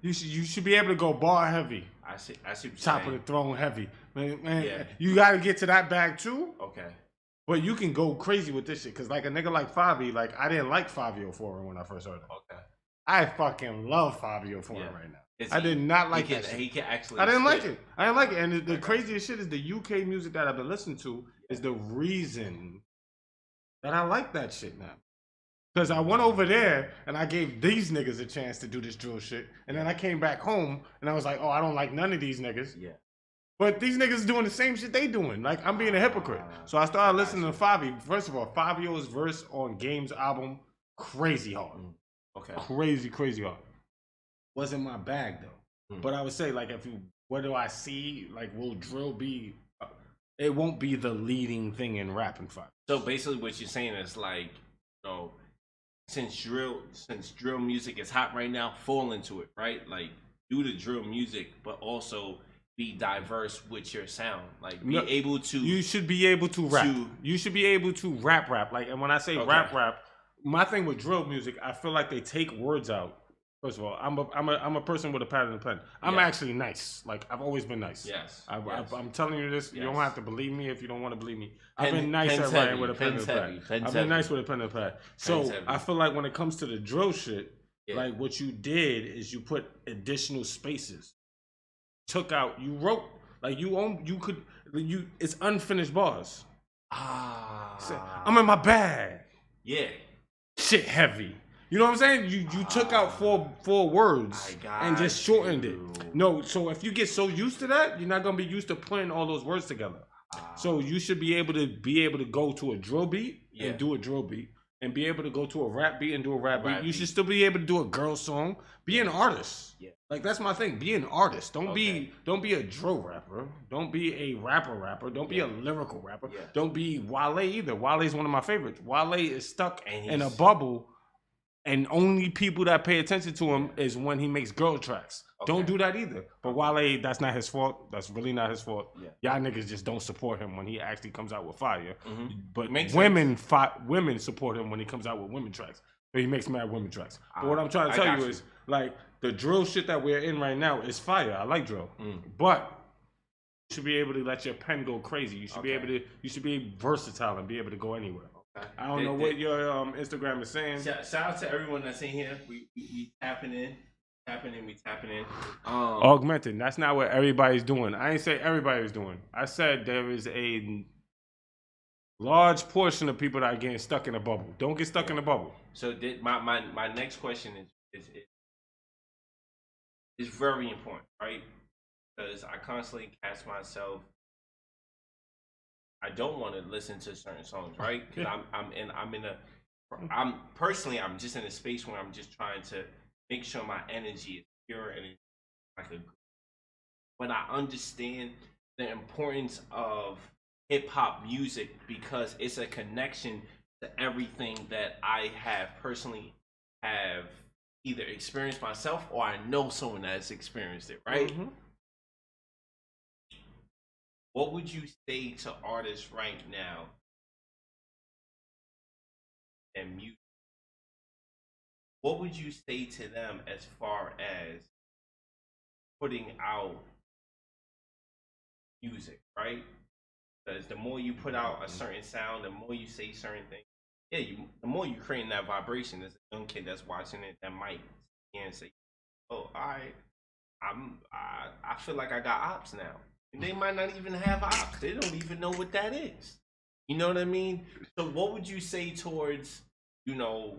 you should be able to go bar heavy. I see what you're Top saying. of the throne heavy. Man, you got to get to that bag too. Okay. But you can go crazy with this shit. Because like a nigga like Favi, like I didn't like Fabio Foreign when I first heard him. Okay. I fucking love Fabio Foreign right now. I did not like that shit. He can actually I didn't like it. And the craziest shit is the UK music that I've been listening to is the reason that I like that shit now. Because I went over there and I gave these niggas a chance to do this drill shit. And then I came back home and I was like, oh, I don't like none of these niggas. Yeah. But these niggas doing the same shit they doing. Like, I'm being a hypocrite. So I started listening to Favi. First of all, Fabio's verse on Game's album, crazy hard. Okay. Crazy hard. Wasn't my bag, though. But I would say, like, what do I see? Like, will drill be... it won't be the leading thing in rap in Favi. So basically what you're saying is, like, you know, since drill music is hot right now, fall into it, right? Like, do the drill music, but also be diverse with your sound. Like, be able to... You should be able to rap. You should be able to rap. Like, and when I say rap, my thing with drill music, I feel like they take words out. First of all, I'm a person with a pad and a pen. I'm actually nice. Like, I've always been nice. Yes. I'm telling you this. You don't have to believe me if you don't want to believe me. I've been nice at writing with a pen and a pad. I've been nice with a pen and a pad. So I feel like when it comes to the drill shit, like what you did is you put additional spaces. Took out, you wrote, like it's unfinished bars. I'm in my bag. Yeah. Shit heavy. You know what I'm saying? You took out four words and just shortened it. No, so if you get so used to that, you're not gonna be used to putting all those words together. So you should be able to go to a drill beat and do a drill beat, and be able to go to a rap beat and do a rap beat. You should still be able to do a girl song. Be an artist. Yeah. Like, that's my thing. Be an artist. Don't be a drill rapper. Don't be a rapper. Don't be a lyrical rapper. Yeah. Don't be Wale either. Wale is one of my favorites. Wale is stuck in a bubble. And only people that pay attention to him is when he makes girl tracks. Don't do that either. But Wale, that's not his fault. That's really not his fault. Yeah. Y'all niggas just don't support him when he actually comes out with fire. But women support him when he comes out with women tracks. But he makes mad women tracks. But what I'm trying to tell you is, like, the drill shit that we're in right now is fire. I like drill. But you should be able to let your pen go crazy. You should be able to. You should be versatile and be able to go anywhere. I don't know what your Instagram is saying. Shout out to everyone that's in here. We tapping in. We tapping in. Augmenting. That's not what everybody's doing. I ain't say everybody's doing. I said there is a large portion of people that are getting stuck in a bubble. Don't get stuck in a bubble. So my next question is very important, right? Because I constantly catch myself. I don't want to listen to certain songs, right? Because I'm just in a space where I'm just trying to make sure my energy is pure and it's like when I understand the importance of hip hop music, because it's a connection to everything that I have personally have either experienced myself or I know someone that's experienced it, right? What would you say to artists right now and music? What would you say to them as far as putting out music, right? Because the more you put out a certain sound, the more you say certain things, the more you create that vibration. There's a young kid that's watching it that might and say, "Oh, I feel like I got ops now." And they might not even have ops. They don't even know what that is. You know what I mean? So what would you say towards, you know,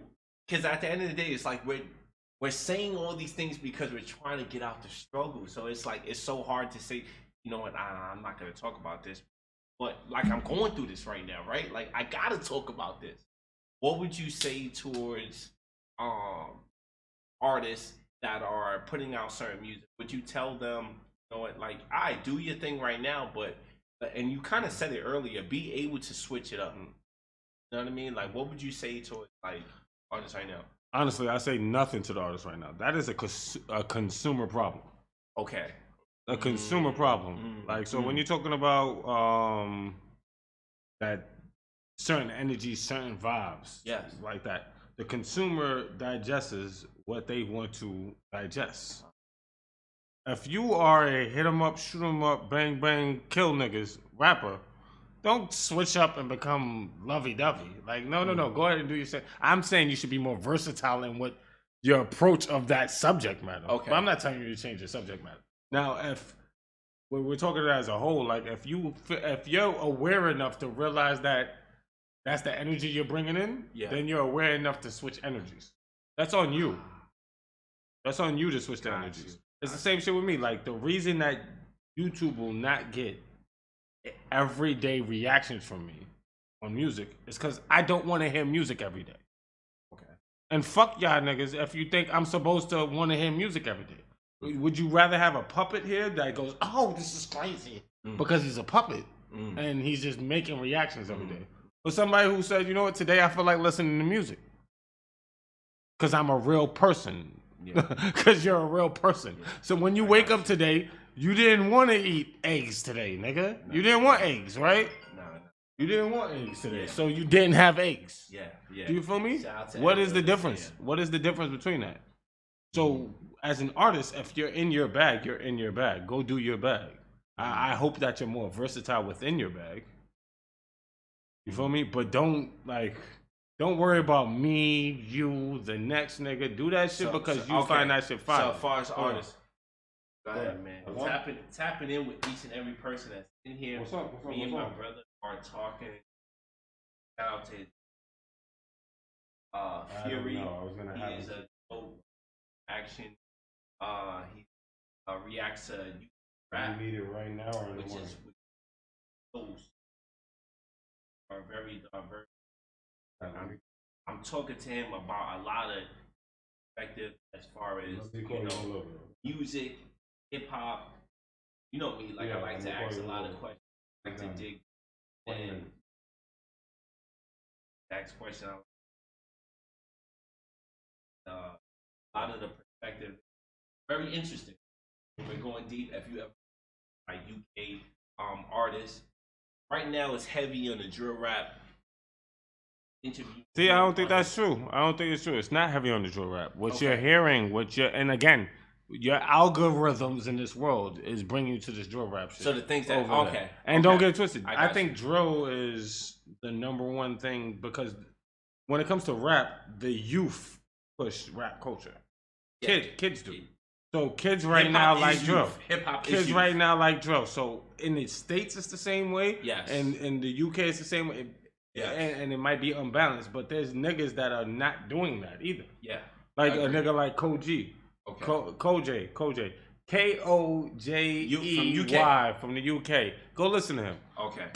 because at the end of the day, it's like we're saying all these things because we're trying to get out the struggle. So it's like it's so hard to say, you know what, I'm not gonna talk about this. But like I'm going through this right now, right? Like I gotta talk about this. What would you say towards um artists that are putting out certain music? Would you tell them, you know what, like, I do your thing right now, but and you kind of said it earlier, be able to switch it up. You know what I mean? Like, what would you say to like artists right now? Honestly, I say nothing to the artist right now. That is a consumer problem. Okay. A consumer problem. Like, so when you're talking about that certain energy, certain vibes, yes, like that, the consumer digests what they want to digest. If you are a hit 'em up, shoot 'em up, bang bang, kill niggas rapper, don't switch up and become lovey dovey. Like, no. Go ahead and do your thing. I'm saying you should be more versatile in what your approach of that subject matter. Okay. But I'm not telling you to change your subject matter. Now, if we're talking as a whole, like if you're aware enough to realize that that's the energy you're bringing in, then you're aware enough to switch energies. That's on you. That's on you to switch the energies. It's the same shit with me. Like, the reason that YouTube will not get everyday reactions from me on music is because I don't want to hear music every day. Okay. And fuck y'all niggas if you think I'm supposed to want to hear music every day. Would you rather have a puppet here that goes, oh, this is crazy, because he's a puppet and he's just making reactions every day? Or somebody who says, you know what, today I feel like listening to music because I'm a real person. Because you're a real person. So when you wake up today, you didn't want to eat eggs today, nigga. You didn't want eggs, right? No. You didn't want eggs today, so you didn't have eggs. Yeah. Do you feel me? What is the difference? What is the difference between that? So as an artist, if you're in your bag, you're in your bag. Go do your bag. I hope that you're more versatile within your bag. You feel me? But don't worry about me, you, the next nigga. Do that shit because you find that shit fire. So as far as artists, go ahead, man. Tapping in with each and every person that's in here. What's up? Me and my brother are talking. Shout out to Fury. He is a dope action. He reacts to rap. You need it right now or in the morning? Those are very diverse. I'm talking to him about a lot of perspective as far as music, hip hop. You know me, like I like to ask a lot of questions. I like to dig and ask questions. A lot of the perspective, very interesting. We're going deep. If you ever like UK artists, right now it's heavy on the drill rap. Interview. See, I don't think that's true. I don't think it's true. It's not heavy on the drill rap. What you're hearing, and again, your algorithms in this world is bringing you to this drill rap shit. So the things that don't get it twisted. I think drill is the number one thing because when it comes to rap, the youth push rap culture. Kids do. So kids right now like drill. Hip hop. Kids right now like drill. So in the States, it's the same way. Yes. And in the UK, it's the same way. Yeah. And it might be unbalanced, but there's niggas that are not doing that either. Yeah. Like a nigga like Koji. Okay. Kojey. Kojey from the UK. Go listen to him. Okay.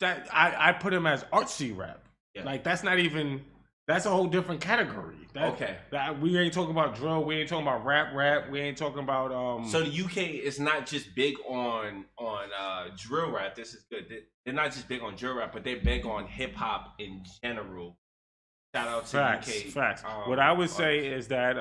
I put him as artsy rap. Yeah. Like that's a whole different category. We ain't talking about drill. We ain't talking about rap. We ain't talking about So the UK is not just big on drill rap. This is good. They're not just big on drill rap, but they're big on hip hop in general. Shout out to UK. Facts. What I would say is that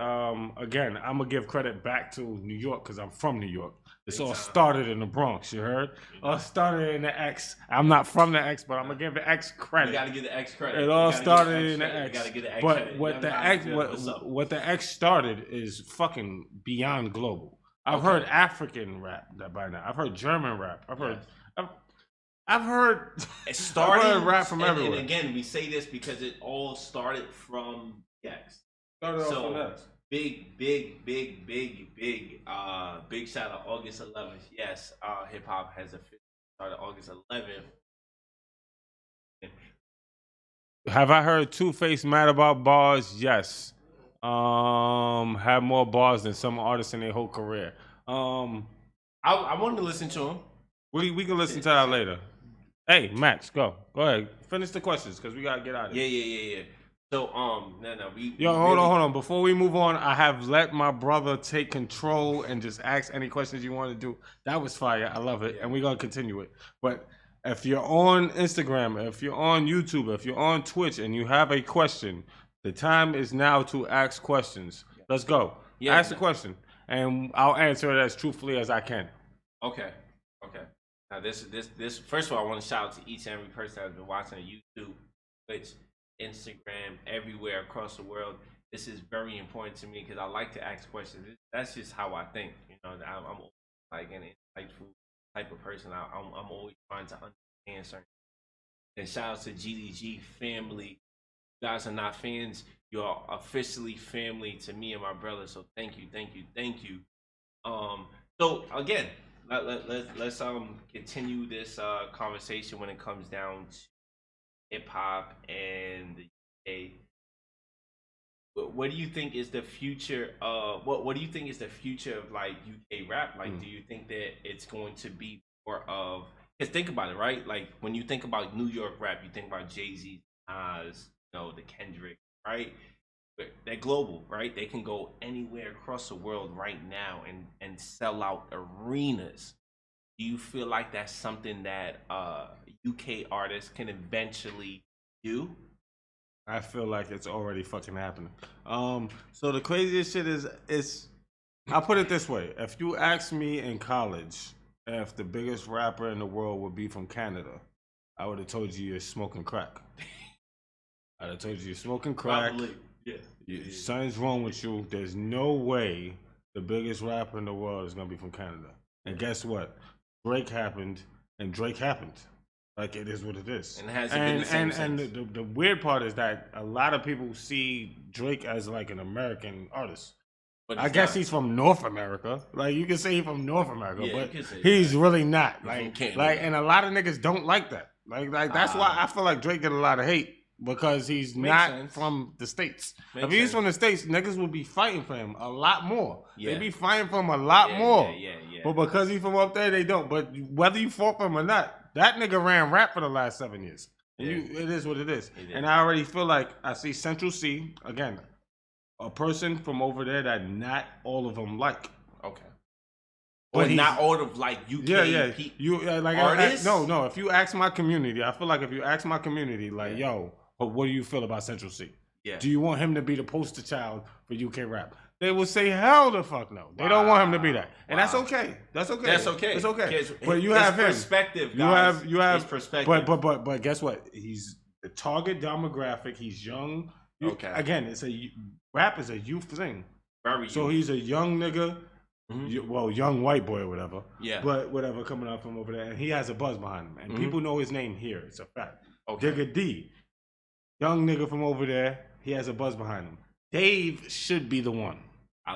again, I'm gonna give credit back to New York because I'm from New York. This all started in the Bronx, you heard? All started in the X. I'm not from the X, but I'm gonna give the X credit. You gotta give the X credit. It all started in the X. You gotta give the X but credit. what the X started is fucking beyond global. I've heard African rap by now. I've heard German rap. I've heard it started, I've heard rap from everywhere. And again, we say this because it all started from X. Big shout out August 11th. Yes, hip hop has started August 11th. Have I heard Two-Face mad about bars? Yes. Have more bars than some artists in their whole career. I wanted to listen to him. We can listen to that later. Hey, Max, go ahead. Finish the questions because we gotta get out of here. Yeah. So Hold on. Before we move on, I have let my brother take control and just ask any questions you want to do. That was fire. I love it, and we're gonna continue it. But if you're on Instagram, if you're on YouTube, if you're on Twitch, and you have a question, the time is now to ask questions. Let's go. Ask the question, and I'll answer it as truthfully as I can. Okay. Now this first of all, I want to shout out to each and every person that's been watching on YouTube, Twitch, Instagram, everywhere across the world. This is very important to me because I like to ask questions. That's just how I think. You know, I'm like an insightful type of person. I'm always trying to understand certain. And shout out to GDG family. You guys are not fans. You're officially family to me and my brother. So thank you. So again, let's continue this conversation when it comes down to hip hop and the UK. What do you think is the future of what do you think is the future of like UK rap? Like, do you think that it's going to be more of? Because think about it, right? Like when you think about New York rap, you think about Jay-Z, Nas, the Kendrick, right? But they're global, right? They can go anywhere across the world right now and sell out arenas. Do you feel like that's something that UK artists can eventually do? I feel like it's already fucking happening. So the craziest shit is I'll put it this way. If you asked me in college if the biggest rapper in the world would be from Canada, I would have told you you're smoking crack. I'd have told you you're smoking crack. Probably. Yeah. Something's wrong with you. There's no way the biggest rapper in the world is gonna be from Canada. And guess what? Drake happened, and Drake happened. Like, it is what it is. And it hasn't been the same and since. the weird part is that a lot of people see Drake as like an American artist. But I guess he's from North America. Like, you can say he's from North America, Yeah, but you can say he's that. really not. He's Like, from Canada. and a lot of niggas don't like that. Like that's why I feel like Drake get a lot of hate. Because he's not sense. from the States. Makes If he's sense. from the States, niggas would be fighting for him a lot more. Yeah. They be fighting for him a lot more. Yeah. But because he's from up there, they don't. But whether you fought for him or not, that nigga ran rap for the last 7 years. And it is what it is. And I already feel like I see Central C, again, a person from over there that not all of them like. Okay. But But not all of like UK Like artists? No. If you ask my community, I feel like if you ask my community, like, yo, but what do you feel about Central C? Yeah. Do you want him to be the poster child for UK rap? They will say hell the fuck no. They don't want him to be that, and that's okay. That's okay. That's okay. It's okay. It's But you have him. Perspective, guys. You have It's perspective. But guess what? He's the target demographic. He's young. Okay. Again, rap is a youth thing. Very So youth. he's a young nigga. Young white boy or whatever. Yeah. But whatever, coming up from over there, and he has a buzz behind him, and people know his name here. It's a fact. Okay. Digga D, young nigga from over there, he has a buzz behind him. Dave should be the one. I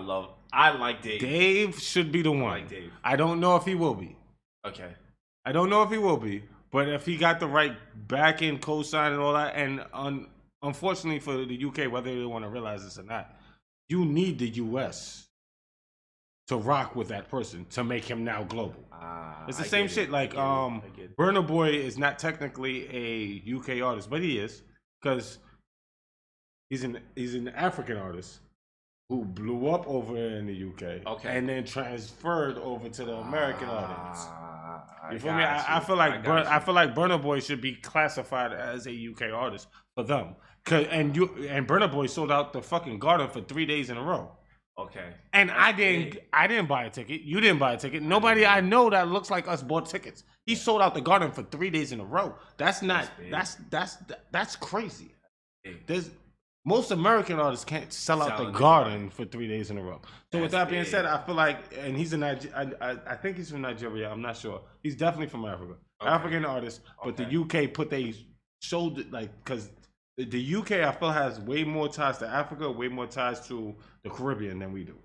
like Dave. Dave should be the one. like Dave. I don't know if he will be. Okay. I don't know if he will be, but if he got the right back end cosign and all that, and unfortunately for the UK, whether they want to realize this or not, you need the US to rock with that person to make him now global. It's the same shit. Like Burna Boy is not technically a UK artist, but he is because he's an African artist who blew up over in the UK, and then transferred over to the American audience. You feel me? I feel like Burna Boy should be classified as a UK artist for them. And Burna Boy sold out the fucking Garden for 3 days in a row. Okay. And I didn't buy a ticket. You didn't buy a ticket. Nobody I know that looks like us bought tickets. He sold out the Garden for 3 days in a row. That's crazy. There's most American artists can't sell out the Garden for 3 days in a row. So with that being said, I feel like, and he's I think he's from Nigeria. I'm not sure. He's definitely from Africa. Okay. African artist, but the UK showed it, like, because the UK I feel has way more ties to Africa, way more ties to the Caribbean than we do.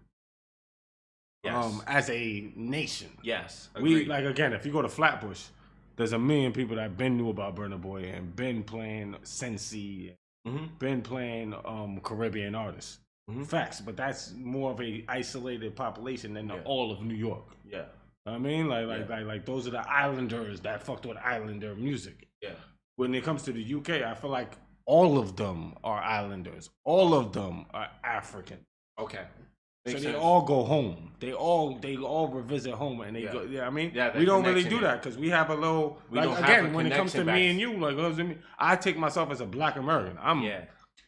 Yes. As a nation. Yes. Agreed. We, like, again, if you go to Flatbush, there's a million people that been knew about Burna Boy and been playing Sensi, been playing Caribbean artists. Facts, but that's more of a isolated population than all of New York. Yeah. I mean, like those are the islanders that fucked with islander music. Yeah. When it comes to the UK, I feel like all of them are islanders. All of them are African. Okay. Makes so sense. They all go home. They all revisit home, and they go. Yeah, I mean, we don't really do that because we have a little. When it comes to me and you, I take myself as a Black American.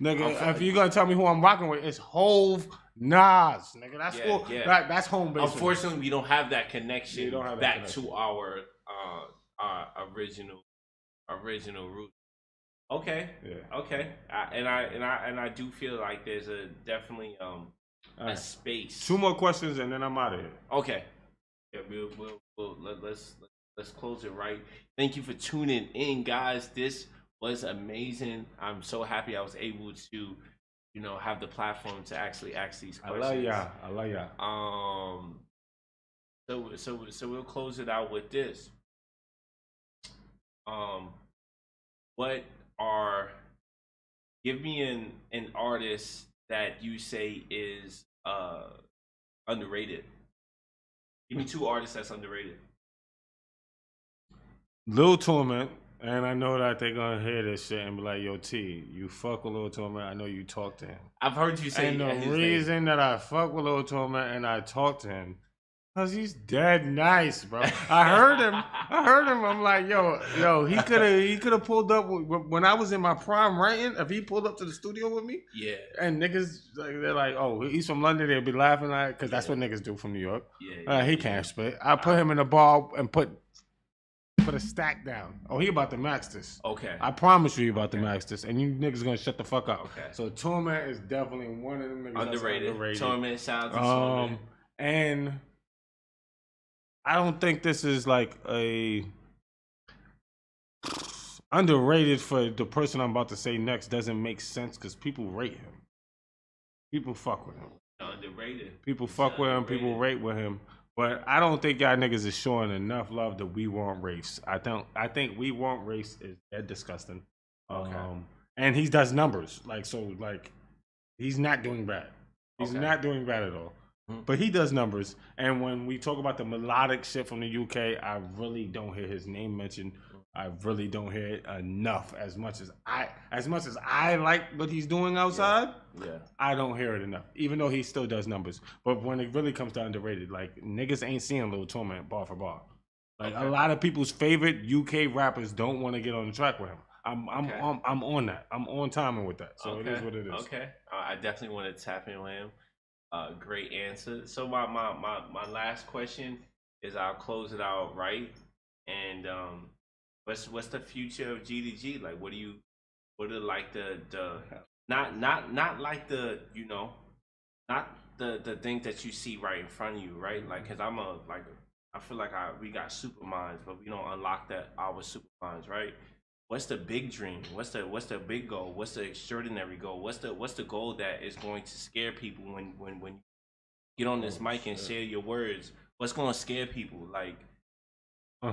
Nigga, if you're gonna tell me who I'm rocking with, it's Hove, Nas, nigga. That's cool. That's home base. Unfortunately, we don't have that connection back to our original root. Okay. Yeah. Okay. I do feel like there's a definitely a space. 2 more questions and then I'm out of here. Okay. Yeah, let's close it right. Thank you for tuning in, guys. This was amazing. I'm so happy I was able to, have the platform to actually ask these questions. I love y'all. So we'll close it out with this. Give me an artist that you say is underrated. Give me 2 artists that's underrated. Lil Torment. And I know that they're gonna hear this shit and be like, "Yo, T, you fuck with Lil Torment. I know you talk to him." I've heard you say. And the reason that I fuck with Lil Torment and I talk to him, cause he's dead nice, bro. I heard him. I'm like, yo, he could have pulled up when I was in my prime writing. If he pulled up to the studio with me, and niggas they're like, "Oh, he's from London." They'll be laughing at it, cause that's what niggas do from New York. He can't spit. I put him in the bar and put a stack down. Oh, he about to max this. Okay. I promise you, he about to max this, and you niggas gonna shut the fuck up. Okay. So Torment is definitely one of them niggas underrated. Torment, shout out to Torment. And I don't think this is like a underrated for the person I'm about to say next. Doesn't make sense because people rate him. People fuck with him. Underrated. People fuck with him. People rate with him. But I don't think y'all niggas is showing enough love to We Want Race. I think We Want Race is dead disgusting. Okay. And he does numbers. He's not doing bad. He's not doing bad at all. But he does numbers. And when we talk about the melodic shit from the UK, I really don't hear his name mentioned. I really don't hear it enough. As much as I like what he's doing outside, I don't hear it enough. Even though he still does numbers. But when it really comes to underrated, like niggas ain't seeing Lil Torment bar for bar. Like a lot of people's favorite UK rappers don't want to get on the track with him. I'm on that. I'm on timing with that. So it is what it is. Okay. I definitely want to tap in with him. Great answer. So my last question is, I'll close it out right. And what's the future of GDG? Like, what are like the not like the not the things that you see right in front of you, right? Like, cause I feel like we got super minds, but we don't unlock our super minds, right? What's the big dream? What's the big goal? What's the extraordinary goal? What's the goal that is going to scare people when you get on this mic and share your words? What's going to scare people? Like,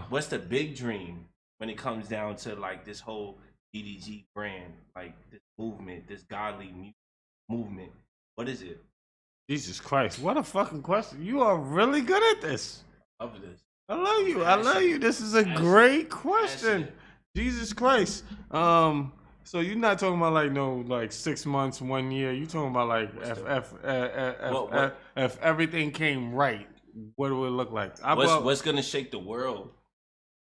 what's the big dream when it comes down to like this whole GDG brand, like this movement, this godly movement? What is it? Jesus Christ! What a fucking question! You are really good at this. Of this. I love you. I love you. This is a great question. Jesus Christ. So you're not talking about like 6 months, 1 year. You talking about like if everything came right, what would it look like? What's gonna shake the world?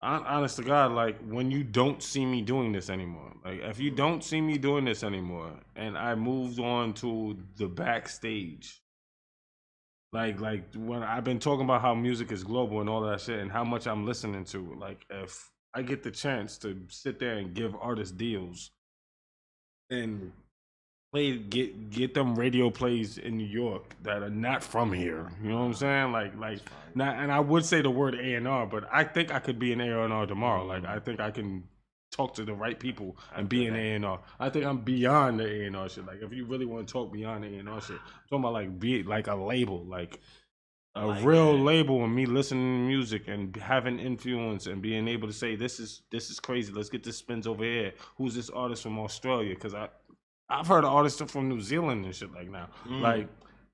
Honest to God, like when you don't see me doing this anymore. Like if you don't see me doing this anymore, and I moved on to the backstage. Like when I've been talking about how music is global and all that shit, and how much I'm listening to. Like if I get the chance to sit there and give artists deals and get them radio plays in New York that are not from here. You know what I'm saying? Like not, and I would say the word A&R, but I think I could be an A&R tomorrow. Like I think I can talk to the right people and be an A&R. I think I'm beyond the A&R shit. Like if you really want to talk beyond the A&R shit, I'm talking about like be like a label, like A real label and me listening to music and having influence and being able to say this is crazy. Let's get this spins over here. Who's this artist from Australia? Because I've heard of artists from New Zealand and shit like now.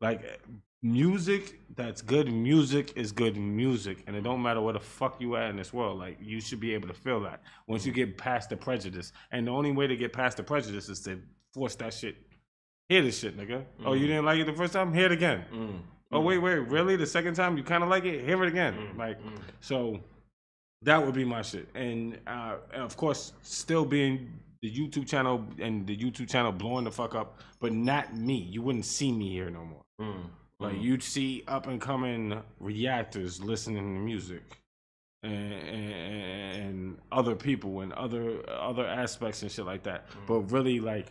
Like music that's good music is good music, and it don't matter where the fuck you at in this world. Like you should be able to feel that once you get past the prejudice. And the only way to get past the prejudice is to force that shit. Hear this shit, nigga. Oh, you didn't like it the first time? Hear it again. Oh, wait, really? The second time you kind of like it? Hear it again. So that would be my shit. And of course, still being the YouTube channel and the YouTube channel blowing the fuck up, but not me. You wouldn't see me here no more. Like you'd see up and coming reactors listening to music and other people and other aspects and shit like that. But really, like,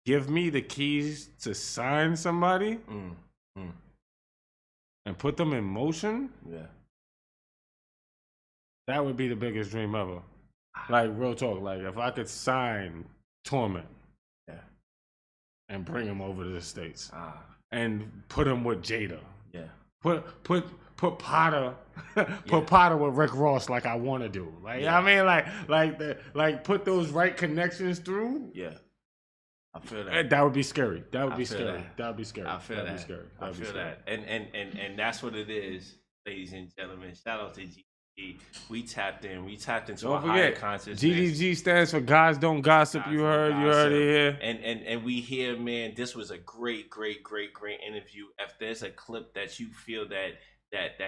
give me the keys to sign somebody. And put them in motion, that would be the biggest dream ever. Like, real talk, like, if I could sign Torment and bring him over to the States and put him with Jada. Put Potter Potter with Rick Ross like I want to do. Like, I mean, like put those right connections through. I feel that. That would be scary. That would be scary. That would be scary. I feel that. I feel that. And that's what it is, ladies and gentlemen. Shout out to GDG. We tapped into a higher consciousness. GDG stands for Guys Don't Gossip. You heard it here. And we here, man. This was a great interview. If there's a clip that you feel that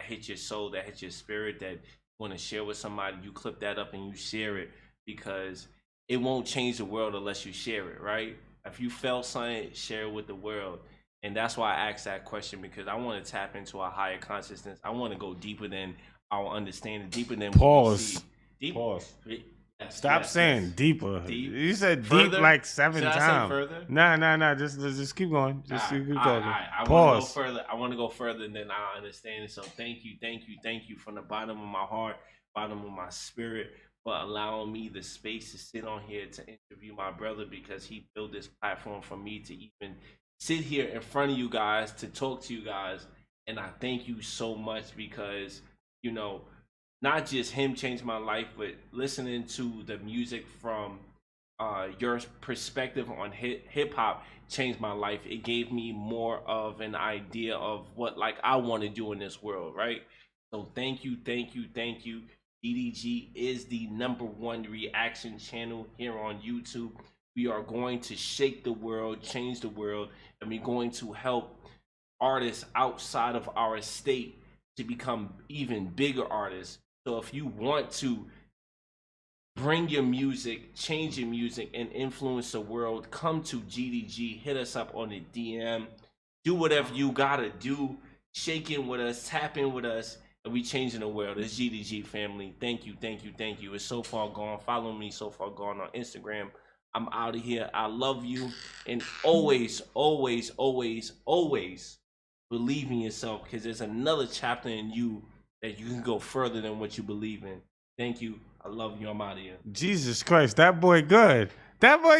hit your soul, that hit your spirit, that you want to share with somebody, you clip that up and you share it, because it won't change the world unless you share it, right? If you felt something, share it with the world. And that's why I asked that question, because I want to tap into a higher consciousness. I want to go deeper than our understanding, deeper than what we see. Pause. Stop saying deeper. Deep. You said further? Deep like 7 times. I say further? Nah. Just keep going. Keep talking. I Pause. I want to go further than I understand. So thank you from the bottom of my heart, bottom of my spirit, for allowing me the space to sit on here to interview my brother, because he built this platform for me to even sit here in front of you guys to talk to you guys. And I thank you so much, because, you know, not just him changed my life, but listening to the music from your perspective on hip hop changed my life. It gave me more of an idea of what, like, I want to do in this world, right? So thank you. DDG is the #1 reaction channel here on YouTube. We are going to shake the world, change the world, and we're going to help artists outside of our state to become even bigger artists. So if you want to bring your music, change your music, and influence the world, come to GDG, hit us up on the DM, do whatever you gotta do, shake in with us, tap in with us, and we changing the world. It's GDG family. Thank you. It's So Far Gone. Follow me, So Far Gone, on Instagram. I'm out of here. I love you. And always believe in yourself, because there's another chapter in you that you can go further than what you believe in. Thank you. I love you. I'm out of here. Jesus Christ, that boy good. That boy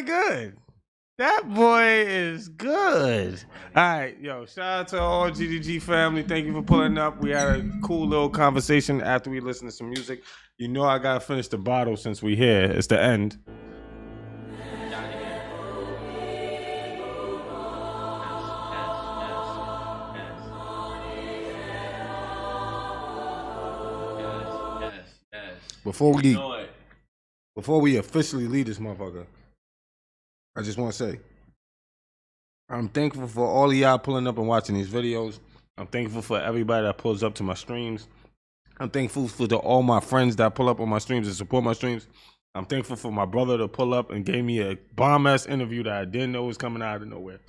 is good. All right, yo, shout out to all GDG family. Thank you for pulling up. We had a cool little conversation after we listened to some music. You know I gotta finish the bottle since we here. It's the end. Before we officially leave this motherfucker, I just want to say, I'm thankful for all of y'all pulling up and watching these videos. I'm thankful for everybody that pulls up to my streams. I'm thankful for all my friends that pull up on my streams and support my streams. I'm thankful for my brother to pull up and gave me a bomb-ass interview that I didn't know was coming out of nowhere.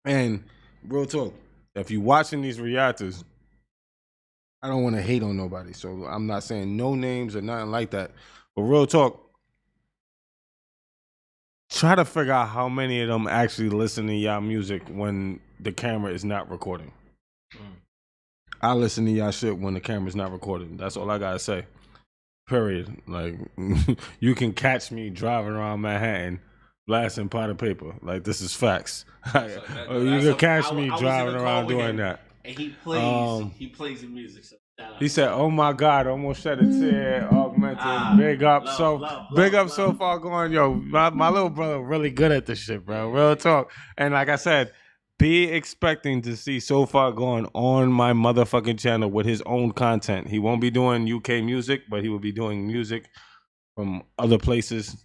And real talk, if you're watching these reactors, I don't want to hate on nobody, so I'm not saying no names or nothing like that. But real talk, try to figure out how many of them actually listen to y'all music when the camera is not recording. I listen to y'all shit when the camera's not recording. That's all I gotta say. Period. Like, you can catch me driving around Manhattan blasting pot of paper. Like, this is facts. You can catch me driving around doing that. And he plays the music. So he said, "Oh my God, almost shed a tear." Augmented, big up, big up so far going. Yo, my little brother really good at this shit, bro. Real talk. And like I said, be expecting to see So Far Gone on my motherfucking channel with his own content. He won't be doing UK music, but he will be doing music from other places,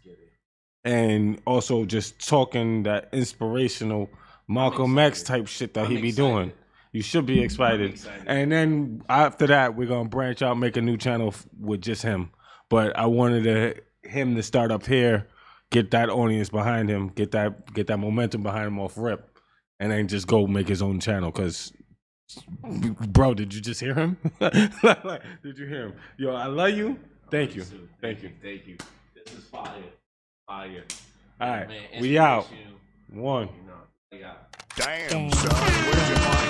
and also just talking that inspirational Malcolm X type shit that he be doing. You should be excited. And then after that, we're gonna branch out, make a new channel with just him. But I wanted him to start up here, get that audience behind him, get that momentum behind him off rip, and then just go make his own channel. Cause, bro, did you just hear him? Did you hear him? Yo, I love you. Thank you. Thank you. This is fire. All right, we out. One. Damn, son, where's your mind?